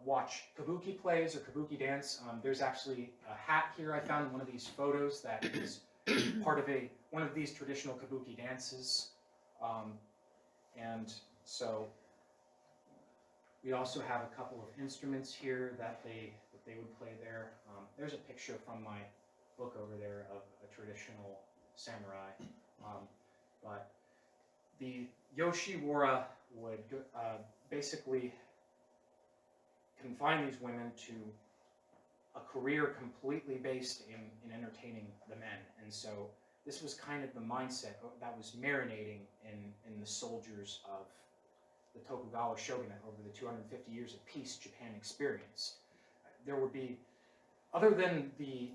watch kabuki plays or kabuki dance. There's actually a hat here I found in one of these photos that is part of one of these traditional kabuki dances. And so we also have a couple of instruments here that they would play there. There's a picture from my book over there of a traditional samurai. But the Yoshiwara would basically confine these women to a career completely based in entertaining the men. And so this was kind of the mindset that was marinating in the soldiers of the Tokugawa shogunate over the 250 years of peace Japan experienced. There would be, other than the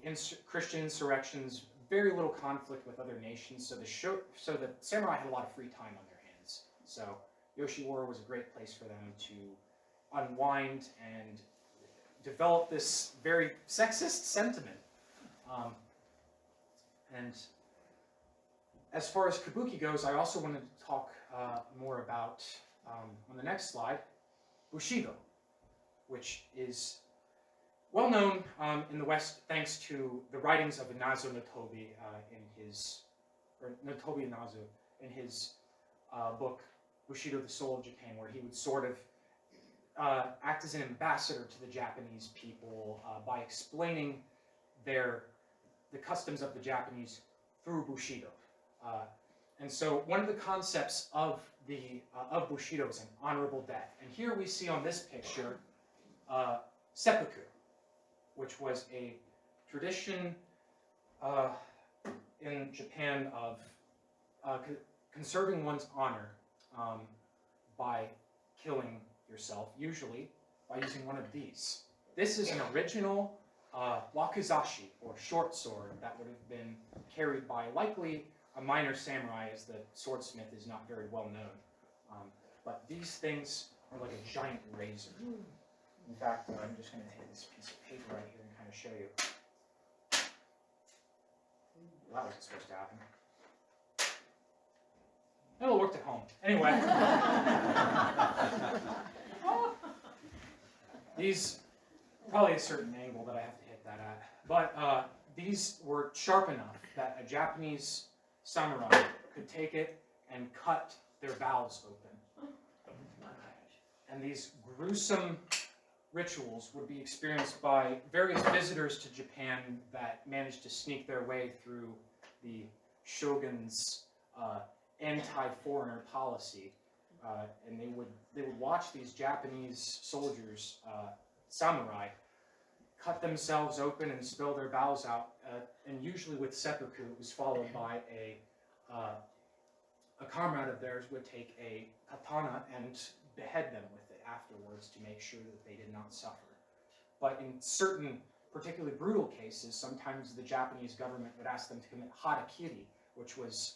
Christian insurrections, very little conflict with other nations, so the samurai had a lot of free time on their hands. So Yoshiwara was a great place for them to unwind and develop this very sexist sentiment. And as far as kabuki goes, I also wanted to talk more about, on the next slide, Bushido, which is well known in the West thanks to the writings of Inazo Notobi in his book Bushido, the Soul of Japan, where he would sort of act as an ambassador to the Japanese people by explaining the customs of the Japanese through Bushido. And so one of the concepts of of Bushido is an honorable death. And here we see on this picture seppuku, which was a tradition in Japan of conserving one's honor by killing yourself, usually by using one of these. This is an original wakizashi, or short sword, that would have been carried by likely a minor samurai, as the swordsmith is not very well known. But these things are like a giant razor. In fact, I'm just going to take this piece of paper right here and kind of show you. Well, that wasn't supposed to happen. It'll work at home. Anyway. These, probably a certain angle that I have to hit that at. But these were sharp enough that a Japanese samurai could take it and cut their bowels open. And these gruesome rituals would be experienced by various visitors to Japan that managed to sneak their way through the shogun's anti-foreigner policy, and they would watch these Japanese soldiers, samurai, cut themselves open and spill their bowels out, and usually with seppuku, it was followed by a comrade of theirs would take a katana and behead them with it afterwards to make sure that they did not suffer. But in certain particularly brutal cases, sometimes the Japanese government would ask them to commit harakiri, which was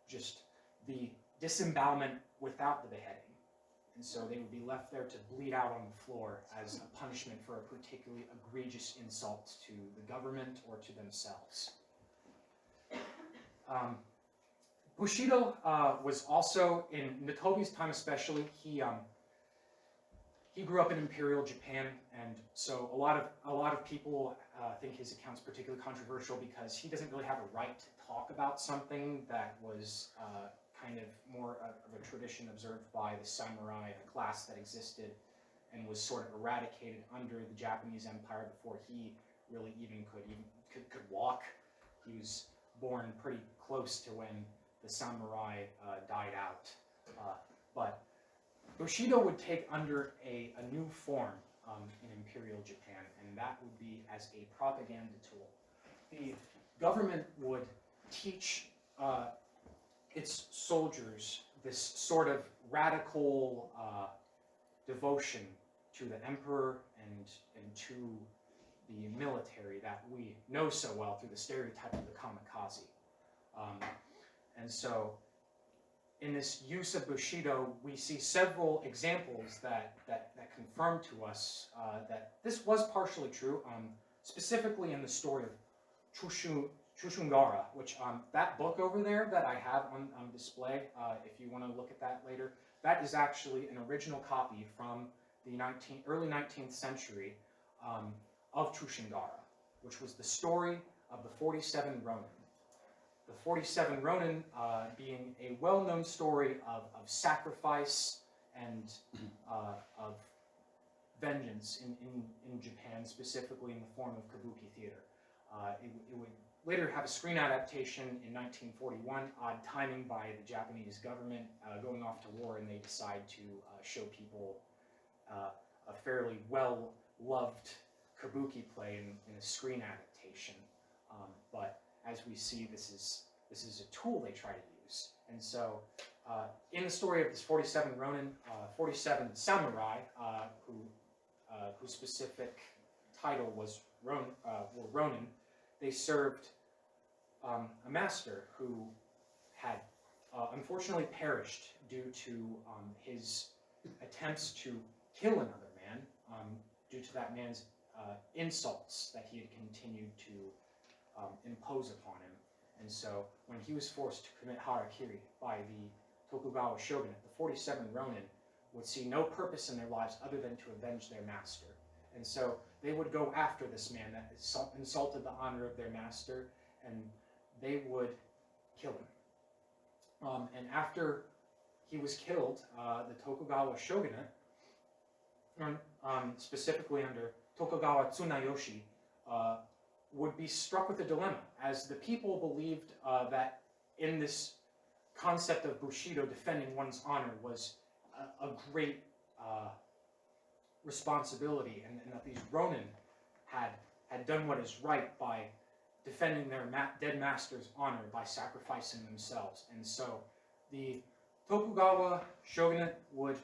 just the disembowelment without the beheading. And so they would be left there to bleed out on the floor as a punishment for a particularly egregious insult to the government or to themselves. Bushido was also, in Natobi's time especially, he grew up in Imperial Japan, and so a lot of people think his account's particularly controversial because he doesn't really have a right to talk about something that was kind of more of a tradition observed by the samurai, a class that existed and was sort of eradicated under the Japanese Empire before he really even could walk. He was born pretty close to when the samurai died out. But Bushido would take under a new form in Imperial Japan, and that would be as a propaganda tool. The government would teach its soldiers this sort of radical devotion to the emperor and to the military that we know so well through the stereotype of the kamikaze. And so in this use of Bushido, we see several examples that confirm to us that this was partially true, specifically in the story of Chushungara, which that book over there that I have on display, if you want to look at that later, that is actually an original copy from the early 19th century of Chushungara, which was the story of the 47 Ronin. The 47 Ronin being a well-known story of lacrifice and of vengeance in Japan, specifically in the form of kabuki theater. It would later have a screen adaptation in 1941, odd timing by the Japanese government going off to war, and they decide to show people a fairly well-loved kabuki play in a screen adaptation. But as we see, this is a tool they try to use. And so in the story of this 47 Ronin, 47 samurai, whose specific title was Ronin, they served a master who had unfortunately perished due to his attempts to kill another man, due to that man's insults that he had continued to impose upon him. And so when he was forced to commit harakiri by the Tokugawa shogunate, the 47 Ronin would see no purpose in their lives other than to avenge their master. And so they would go after this man that insulted the honor of their master, and they would kill him. And after he was killed, the Tokugawa shogunate, specifically under Tokugawa Tsunayoshi, would be struck with a dilemma, as the people believed that in this concept of Bushido, defending one's honor, was a great responsibility, and that these Ronin had done what is right by defending their dead master's honor by sacrificing themselves. And so the Tokugawa shogunate would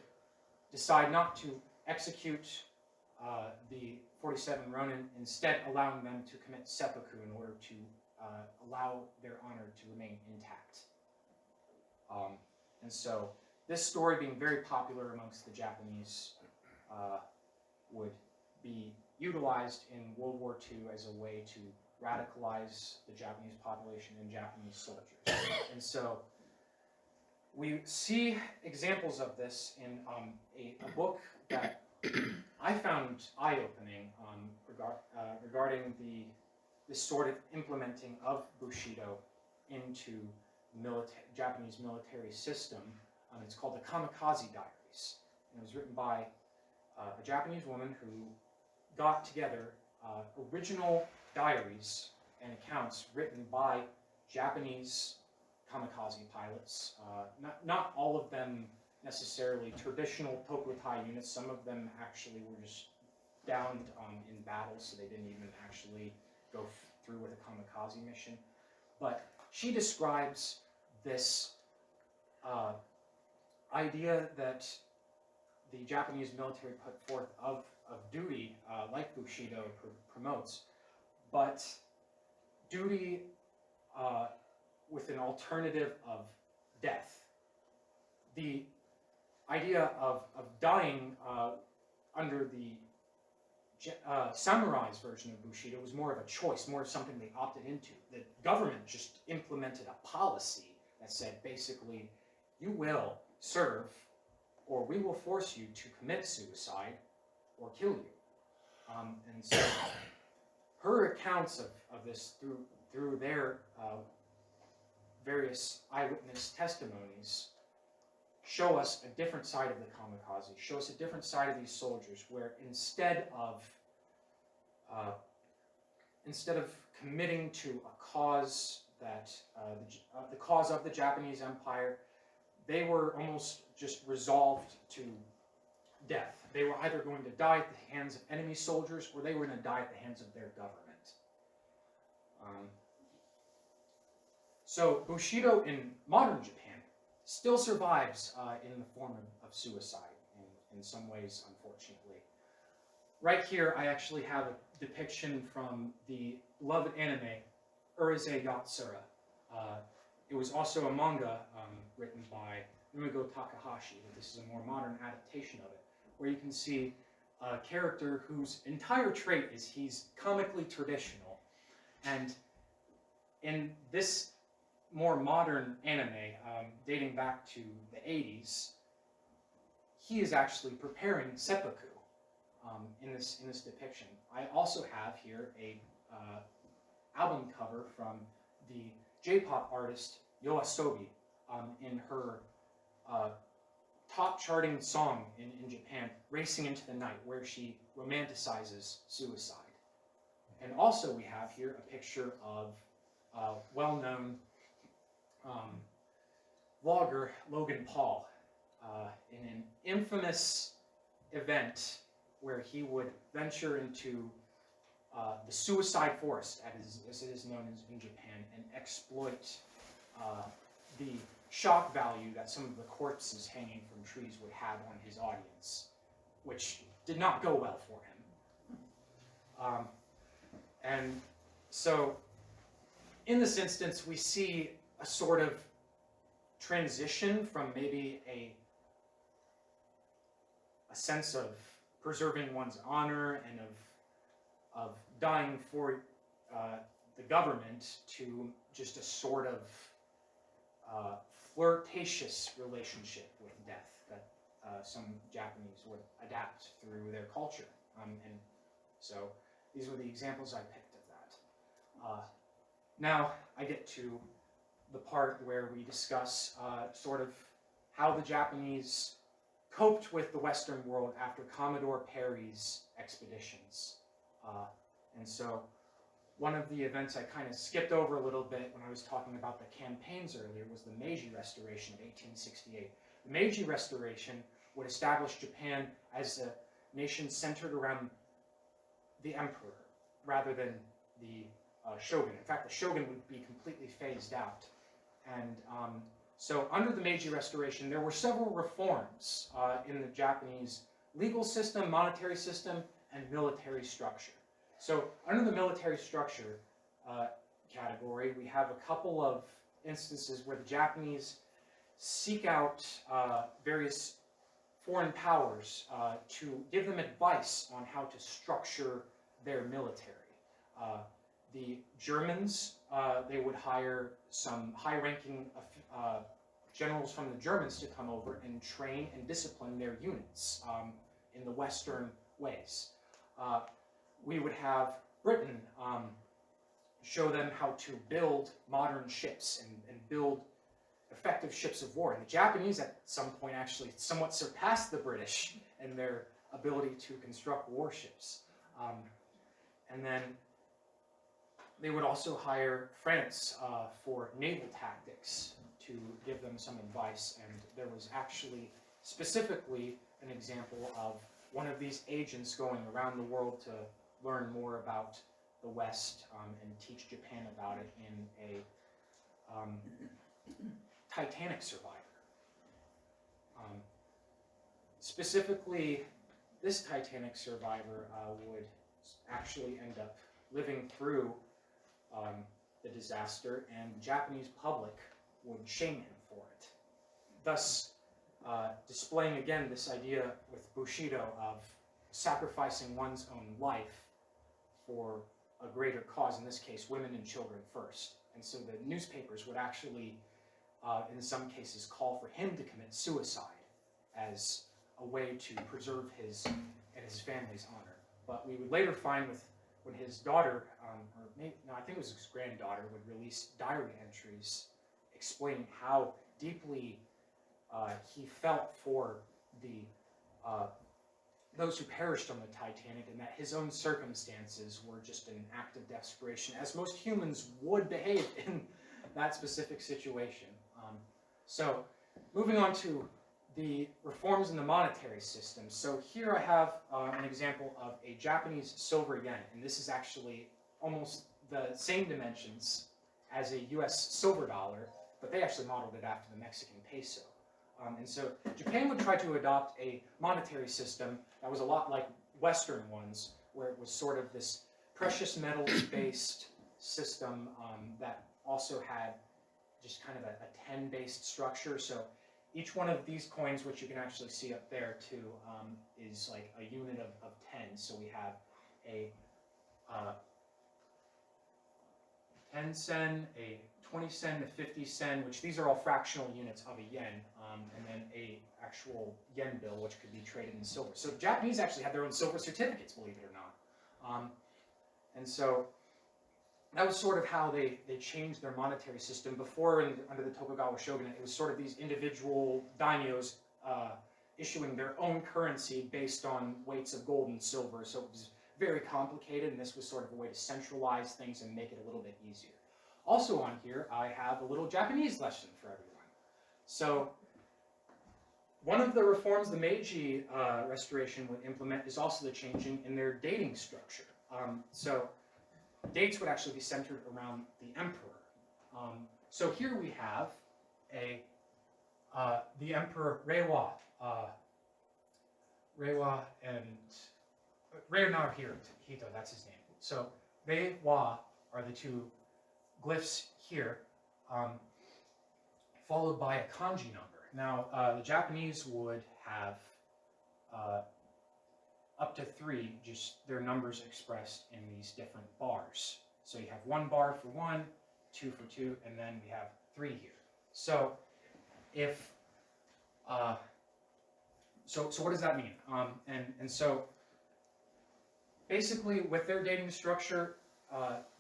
decide not to execute the 47 Ronin, instead allowing them to commit seppuku in order to allow their honor to remain intact. And so this story, being very popular amongst the Japanese, would be utilized in World War II as a way to radicalize the Japanese population and Japanese soldiers. And so we see examples of this in a book that I found eye-opening regarding this sort of implementing of Bushido into Japanese military system. It's called the Kamikaze Diaries, and it was written by a Japanese woman who got together original diaries and accounts written by Japanese kamikaze pilots. Not all of them necessarily traditional Tokutai units. Some of them actually were just downed in battle, so they didn't even actually go through with a kamikaze mission. But she describes this idea that the Japanese military put forth of duty, like Bushido promotes, but duty with an alternative of death. The idea of dying under the samurai's version of Bushido was more of a choice, more of something they opted into. The government just implemented a policy that said, basically, you will serve, or we will force you to commit suicide or kill you. And so her accounts of this through their various eyewitness testimonies show us a different side of the kamikaze, show us a different side of these soldiers, where instead of committing to a cause that the cause of the Japanese Empire, they were almost just resolved to death. They were either going to die at the hands of enemy soldiers, or they were going to die at the hands of their government. So Bushido in modern Japan still survives in the form of suicide, in some ways, unfortunately. Right here, I actually have a depiction from the beloved anime, Urusei Yatsura. It was also a manga written by Rumiko Takahashi, but this is a more modern adaptation of it, where you can see a character whose entire trait is he's comically traditional. And in this more modern anime, dating back to the 80s, he is actually preparing seppuku in this depiction. I also have here a album cover from the J-pop artist Yoasobi in her top charting song in Japan, Racing into the Night, where she romanticizes suicide. And also we have here a picture of well-known vlogger Logan Paul in an infamous event where he would venture into the suicide forest, as it is known in Japan, and exploit the shock value that some of the corpses hanging from trees would have on his audience, which did not go well for him. And so, in this instance, we see a sort of transition from maybe a sense of preserving one's honor and of dying for the government to just a sort of flirtatious relationship with death that some Japanese would adapt through their culture. And so these were the examples I picked of that. Now I get to the part where we discuss sort of how the Japanese coped with the Western world after Commodore Perry's expeditions. And so one of the events I kind of skipped over a little bit when I was talking about the campaigns earlier was the Meiji Restoration of 1868. The Meiji Restoration would establish Japan as a nation centered around the emperor rather than the shogun. In fact, the shogun would be completely phased out. And so under the Meiji Restoration, there were several reforms in the Japanese legal system, monetary system, and military structure. So under the military structure category, we have a couple of instances where the Japanese seek out various foreign powers to give them advice on how to structure their military. The Germans, they would hire some high-ranking generals from the Germans to come over and train and discipline their units in the Western ways. We would have Britain show them how to build modern ships and build effective ships of war. And the Japanese at some point actually somewhat surpassed the British in their ability to construct warships. And then they would also hire France for naval tactics to give them some advice. And there was actually specifically an example of one of these agents going around the world to learn more about the West and teach Japan about it in a Titanic survivor. Specifically, this Titanic survivor would actually end up living through the disaster, and the Japanese public would shame him for it. Thus, displaying again this idea with Bushido of sacrificing one's own life for a greater cause, in this case, women and children first. And so the newspapers would actually, in some cases, call for him to commit suicide as a way to preserve his and his family's honor. But we would later find when his daughter, I think it was his granddaughter, would release diary entries explaining how deeply he felt for the those who perished on the Titanic, and that his own circumstances were just an act of desperation, as most humans would behave in that specific situation. So, moving on to the reforms in the monetary system. So here I have an example of a Japanese silver yen, and this is actually almost the same dimensions as a US silver dollar, but they actually modeled it after the Mexican peso. And so Japan would try to adopt a monetary system that was a lot like Western ones, where it was sort of this precious metals-based system that also had just kind of a 10-based structure. So each one of these coins, which you can actually see up there too, is like a unit of 10. So we have a 10 sen, a 20 sen, a 50 sen, which these are all fractional units of a yen, and then a actual yen bill, which could be traded in silver. So the Japanese actually had their own silver certificates, believe it or not. And so that was sort of how they changed their monetary system. Before, under the Tokugawa shogunate, it was sort of these individual daimyos issuing their own currency based on weights of gold and silver. So it was very complicated, and this was sort of a way to centralize things and make it a little bit easier. Also on here, I have a little Japanese lesson for everyone. So one of the reforms the Meiji Restoration would implement is also the changing in their dating structure. So dates would actually be centered around the emperor. So here we have the Emperor Reiwa. Reiwa and Reiwa Naruhito, that's his name. So Reiwa are the two glyphs here, followed by a kanji number. Now, the Japanese would have up to 3, just their numbers expressed in these different bars. So you have 1 bar for 1, 2 for 2, and then we have 3 here. So if so what does that mean? And so basically, with their dating structure,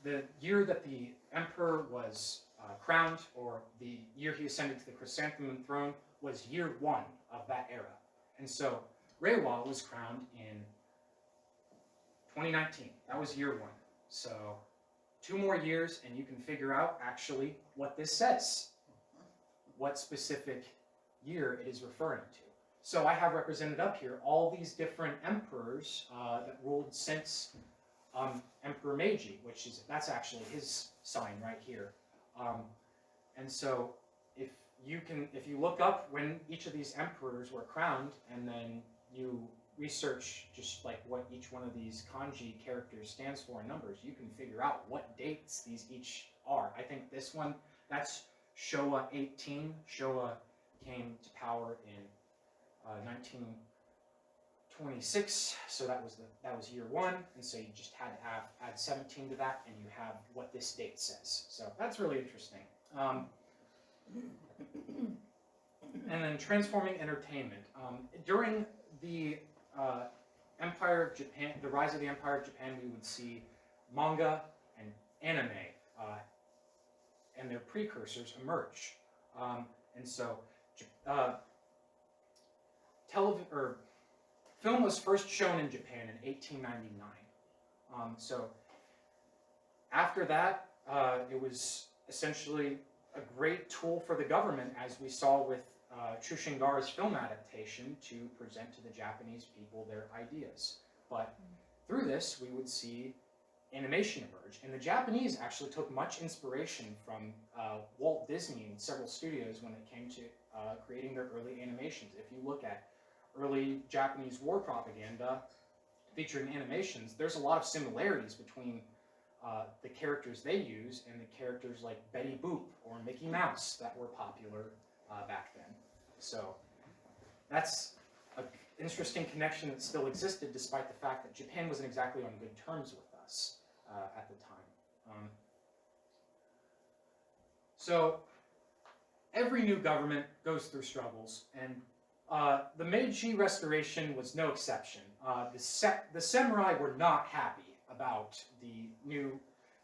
the year that the emperor was crowned, or the year he ascended to the chrysanthemum throne, was year 1 of that era. And so Reiwa was crowned in 2019. That was year 1. So 2 more years and you can figure out actually what this says, what specific year it is referring to. So I have represented up here all these different emperors that ruled since Emperor Meiji, that's actually his sign right here. And so if you look up when each of these emperors were crowned, and then you research just like what each one of these kanji characters stands for in numbers, you can figure out what dates these each are. I think this one, that's Showa 18. Showa came to power in 1926, so that was year 1, and so you just had to add 17 to that, and you have what this date says. So that's really interesting. And then transforming entertainment. During the Empire of Japan, the rise of the Empire of Japan, we would see manga and anime and their precursors emerge. And so film was first shown in Japan in 1899. So after that, it was essentially a great tool for the government, as we saw with Chushingara's film adaptation, to present to the Japanese people their ideas. But through this, we would see animation emerge. And the Japanese actually took much inspiration from Walt Disney and several studios when it came to creating their early animations. If you look at early Japanese war propaganda featuring animations, there's a lot of similarities between the characters they use and the characters like Betty Boop or Mickey Mouse that were popular back then. So that's an interesting connection that still existed, despite the fact that Japan wasn't exactly on good terms with us at the time. So every new government goes through struggles, and the Meiji Restoration was no exception. The samurai were not happy about the new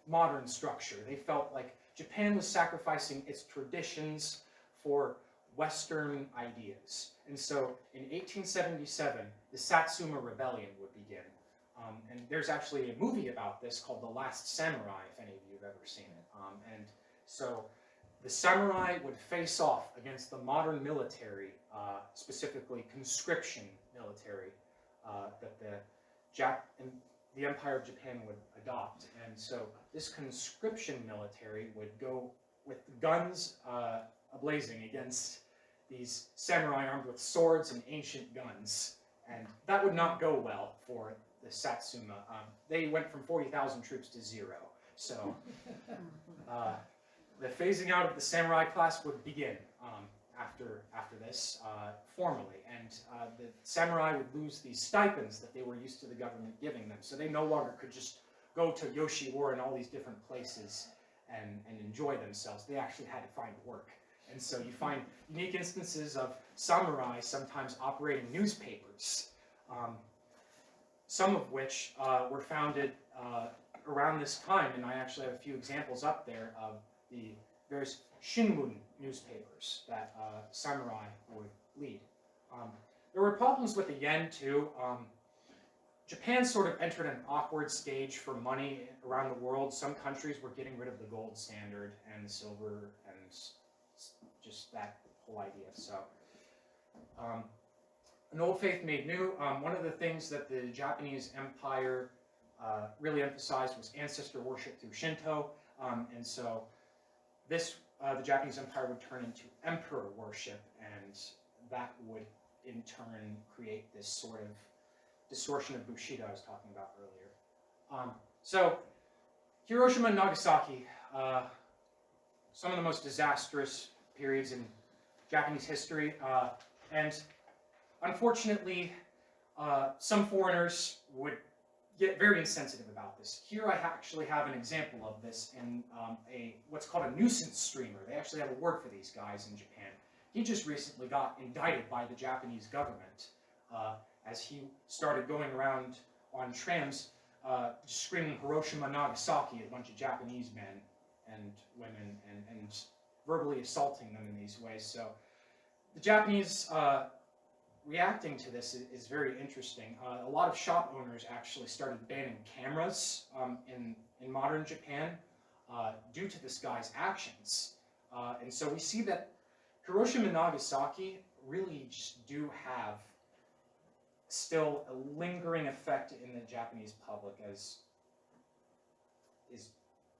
modern structure. They felt like Japan was sacrificing its traditions for Western ideas. And so in 1877, the Satsuma Rebellion would begin. And there's actually a movie about this called The Last Samurai, if any of you have ever seen it. And so the samurai would face off against the modern military, specifically conscription military, that the Empire of Japan would adopt. And so this conscription military would go with guns ablazing against these samurai armed with swords and ancient guns. And that would not go well for the Satsuma. They went from 40,000 troops to 0. So the phasing out of the samurai class would begin after this formally. And the samurai would lose these stipends that they were used to the government giving them. So they no longer could just go to Yoshiwara and all these different places and enjoy themselves. They actually had to find work. And so you find unique instances of samurai sometimes operating newspapers, some of which were founded around this time, and I actually have a few examples up there of the various Shinmun newspapers that samurai would lead. There were problems with the yen too. Japan sort of entered an awkward stage for money around the world. Some countries were getting rid of the gold standard and the silver and just that whole idea. So an old faith made new. One of the things that the Japanese Empire really emphasized was ancestor worship through Shinto, and so the Japanese Empire would turn into emperor worship, and that would in turn create this sort of distortion of Bushido I was talking about earlier. So Hiroshima and Nagasaki, some of the most disastrous periods in Japanese history, and unfortunately, some foreigners would get very insensitive about this. Here I actually have an example of this in what's called a nuisance streamer. They actually have a word for these guys in Japan. He just recently got indicted by the Japanese government as he started going around on trams screaming Hiroshima, Nagasaki at a bunch of Japanese men and women and verbally assaulting them in these ways. So the Japanese reacting to this is very interesting. A lot of shop owners actually started banning cameras in modern Japan due to this guy's actions. And so we see that Hiroshima and Nagasaki really just do have still a lingering effect in the Japanese public, as is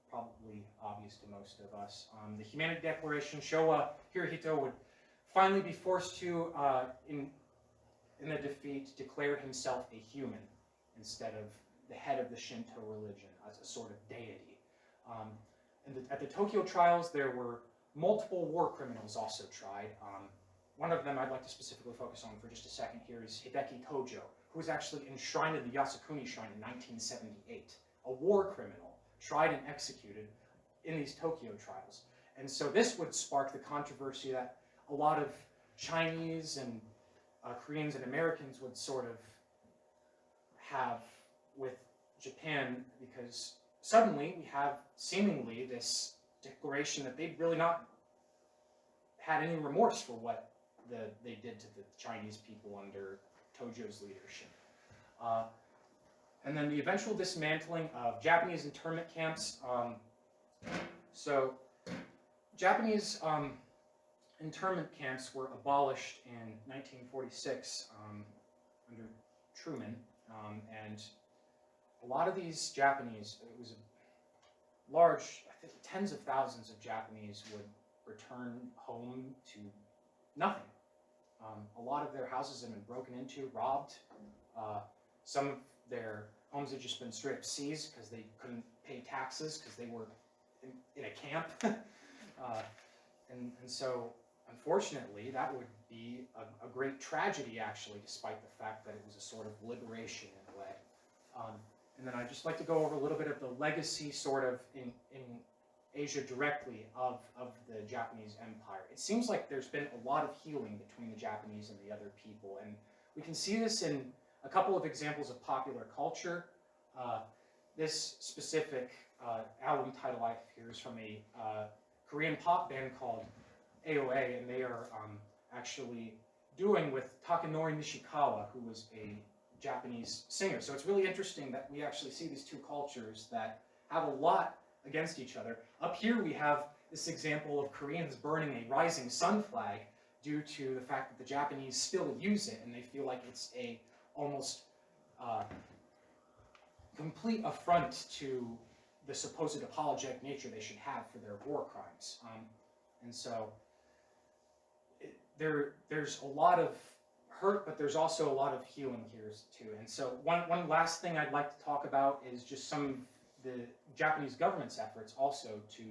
probably obvious to most of us. The Humanity Declaration, Showa Hirohito would finally be forced to, in the defeat, declare himself a human instead of the head of the Shinto religion as a sort of deity. At the Tokyo trials, there were multiple war criminals also tried. One of them I'd like to specifically focus on for just a second here is Hideki Tojo, who was actually enshrined in the Yasukuni Shrine in 1978, a war criminal tried and executed in these Tokyo trials. And so this would spark the controversy that a lot of Chinese and Koreans and Americans would sort of have with Japan, because suddenly we have seemingly this declaration that they'd really not had any remorse for what they did to the Chinese people under Tojo's leadership. And then the eventual dismantling of Japanese internment camps. So Japanese internment camps were abolished in 1946 under Truman, and a lot of these Japanese, it was a large, I think tens of thousands of Japanese would return home to nothing. A lot of their houses had been broken into, robbed. Some of their homes had just been straight up seized because they couldn't pay taxes because they were in a camp. And so, unfortunately, that would be a great tragedy, actually, despite the fact that it was a sort of liberation in a way. And then I'd just like to go over a little bit of the legacy, sort of, in Asia directly of the Japanese Empire. It seems like there's been a lot of healing between the Japanese and the other people, and we can see this in a couple of examples of popular culture. This specific album title I have here is from a Korean pop band called AOA, and they are actually doing with Takanori Nishikawa, who was a Japanese singer. So it's really interesting that we actually see these two cultures that have a lot against each other. Up here we have this example of Koreans burning a rising sun flag due to the fact that the Japanese still use it, and they feel like it's a almost complete affront to the supposed apologetic nature they should have for their war crimes. And so there's a lot of hurt, but there's also a lot of healing here too. And so one last thing I'd like to talk about is just some of the Japanese government's efforts also to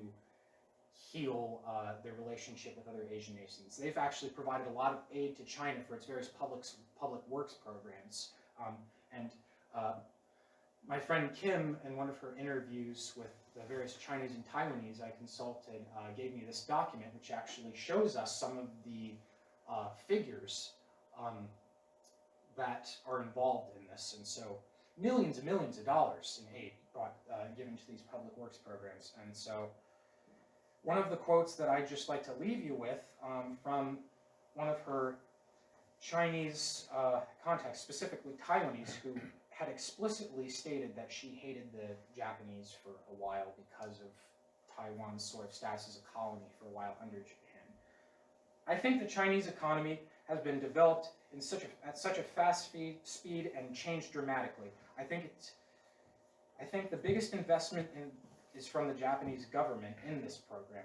heal their relationship with other Asian nations. They've actually provided a lot of aid to China for its various public works programs. My friend Kim, in one of her interviews with the various Chinese and Taiwanese I consulted, gave me this document which actually shows us some of the figures that are involved in this. And so millions and millions of dollars in aid given to these public works programs. And so one of the quotes that I'd just like to leave you with from one of her Chinese contacts, specifically Taiwanese, who had explicitly stated that she hated the Japanese for a while because of Taiwan's sort of status as a colony for a while under Japan. I think the Chinese economy has been developed at such a fast speed and changed dramatically. I think the biggest investment is from the Japanese government in this program.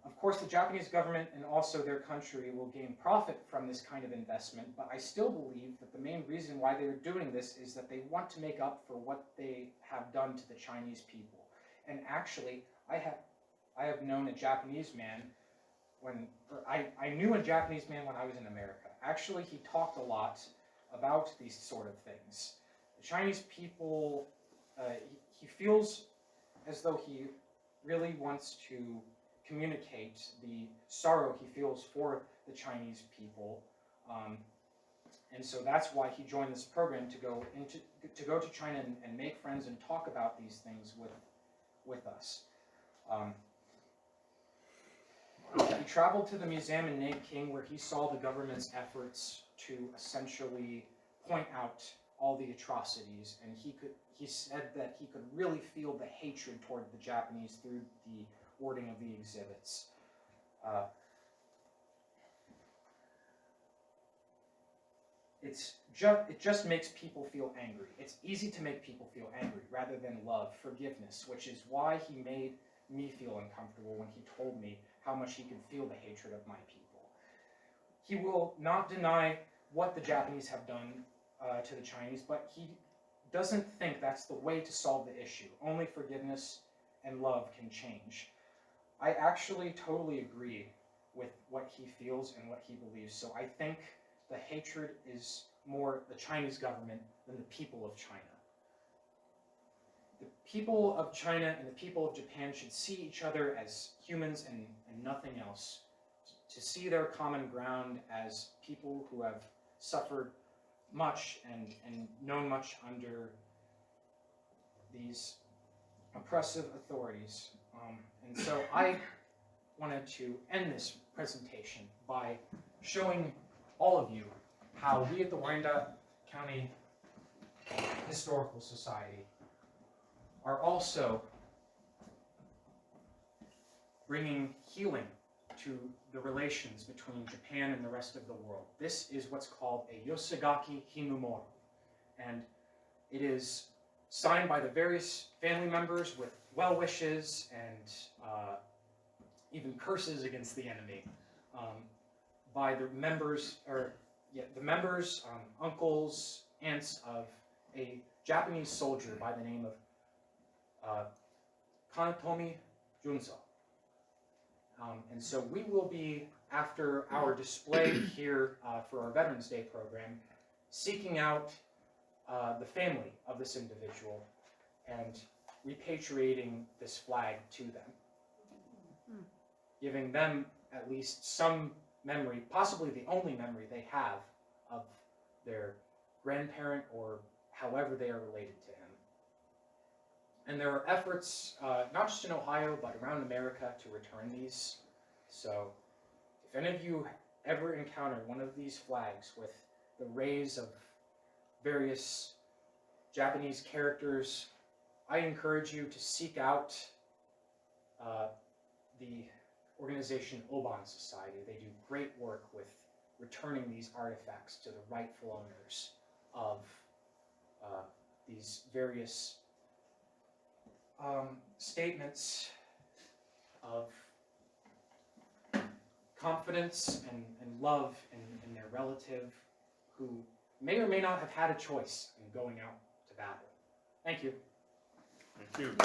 Of course, the Japanese government and also their country will gain profit from this kind of investment, but I still believe that the main reason why they're doing this is that they want to make up for what they have done to the Chinese people. And actually, I have known a Japanese man I knew a Japanese man when I was in America. Actually, he talked a lot about these sort of things. The Chinese people, he feels as though he really wants to communicate the sorrow he feels for the Chinese people, and so that's why he joined this program to go to China and make friends and talk about these things with us. He traveled to the museum in Nanking where he saw the government's efforts to essentially point out all the atrocities, and he said that he could really feel the hatred toward the Japanese through the wording of the exhibits. It just makes people feel angry. It's easy to make people feel angry rather than love, forgiveness, which is why he made me feel uncomfortable when he told me how much he could feel the hatred of my people. He will not deny what the Japanese have done to the Chinese, but he doesn't think that's the way to solve the issue. Only forgiveness and love can change. I actually totally agree with what he feels and what he believes, so I think the hatred is more the Chinese government than the people of China. The people of China and the people of Japan should see each other as humans and nothing else. To see their common ground as people who have suffered much and known much under these oppressive authorities. And so I wanted to end this presentation by showing all of you how we at the Wyandot County Historical Society are also bringing healing to the relations between Japan and the rest of the world. This is what's called a Yosagaki Himumoro, and it is signed by the various family members with well wishes and even curses against the enemy, by the members, uncles, aunts of a Japanese soldier by the name of Kanatomi Junso. And so we will be, after our display here for our Veterans Day program, seeking out the family of this individual and repatriating this flag to them, giving them at least some memory, possibly the only memory they have of their grandparent or however they are related to him. And there are efforts, not just in Ohio, but around America to return these. So if any of you ever encounter one of these flags with the rays of various Japanese characters, I encourage you to seek out the organization Oban Society. They do great work with returning these artifacts to the rightful owners of these various statements of confidence and love in their relative who may or may not have had a choice in going out to battle. Thank you. Thank you.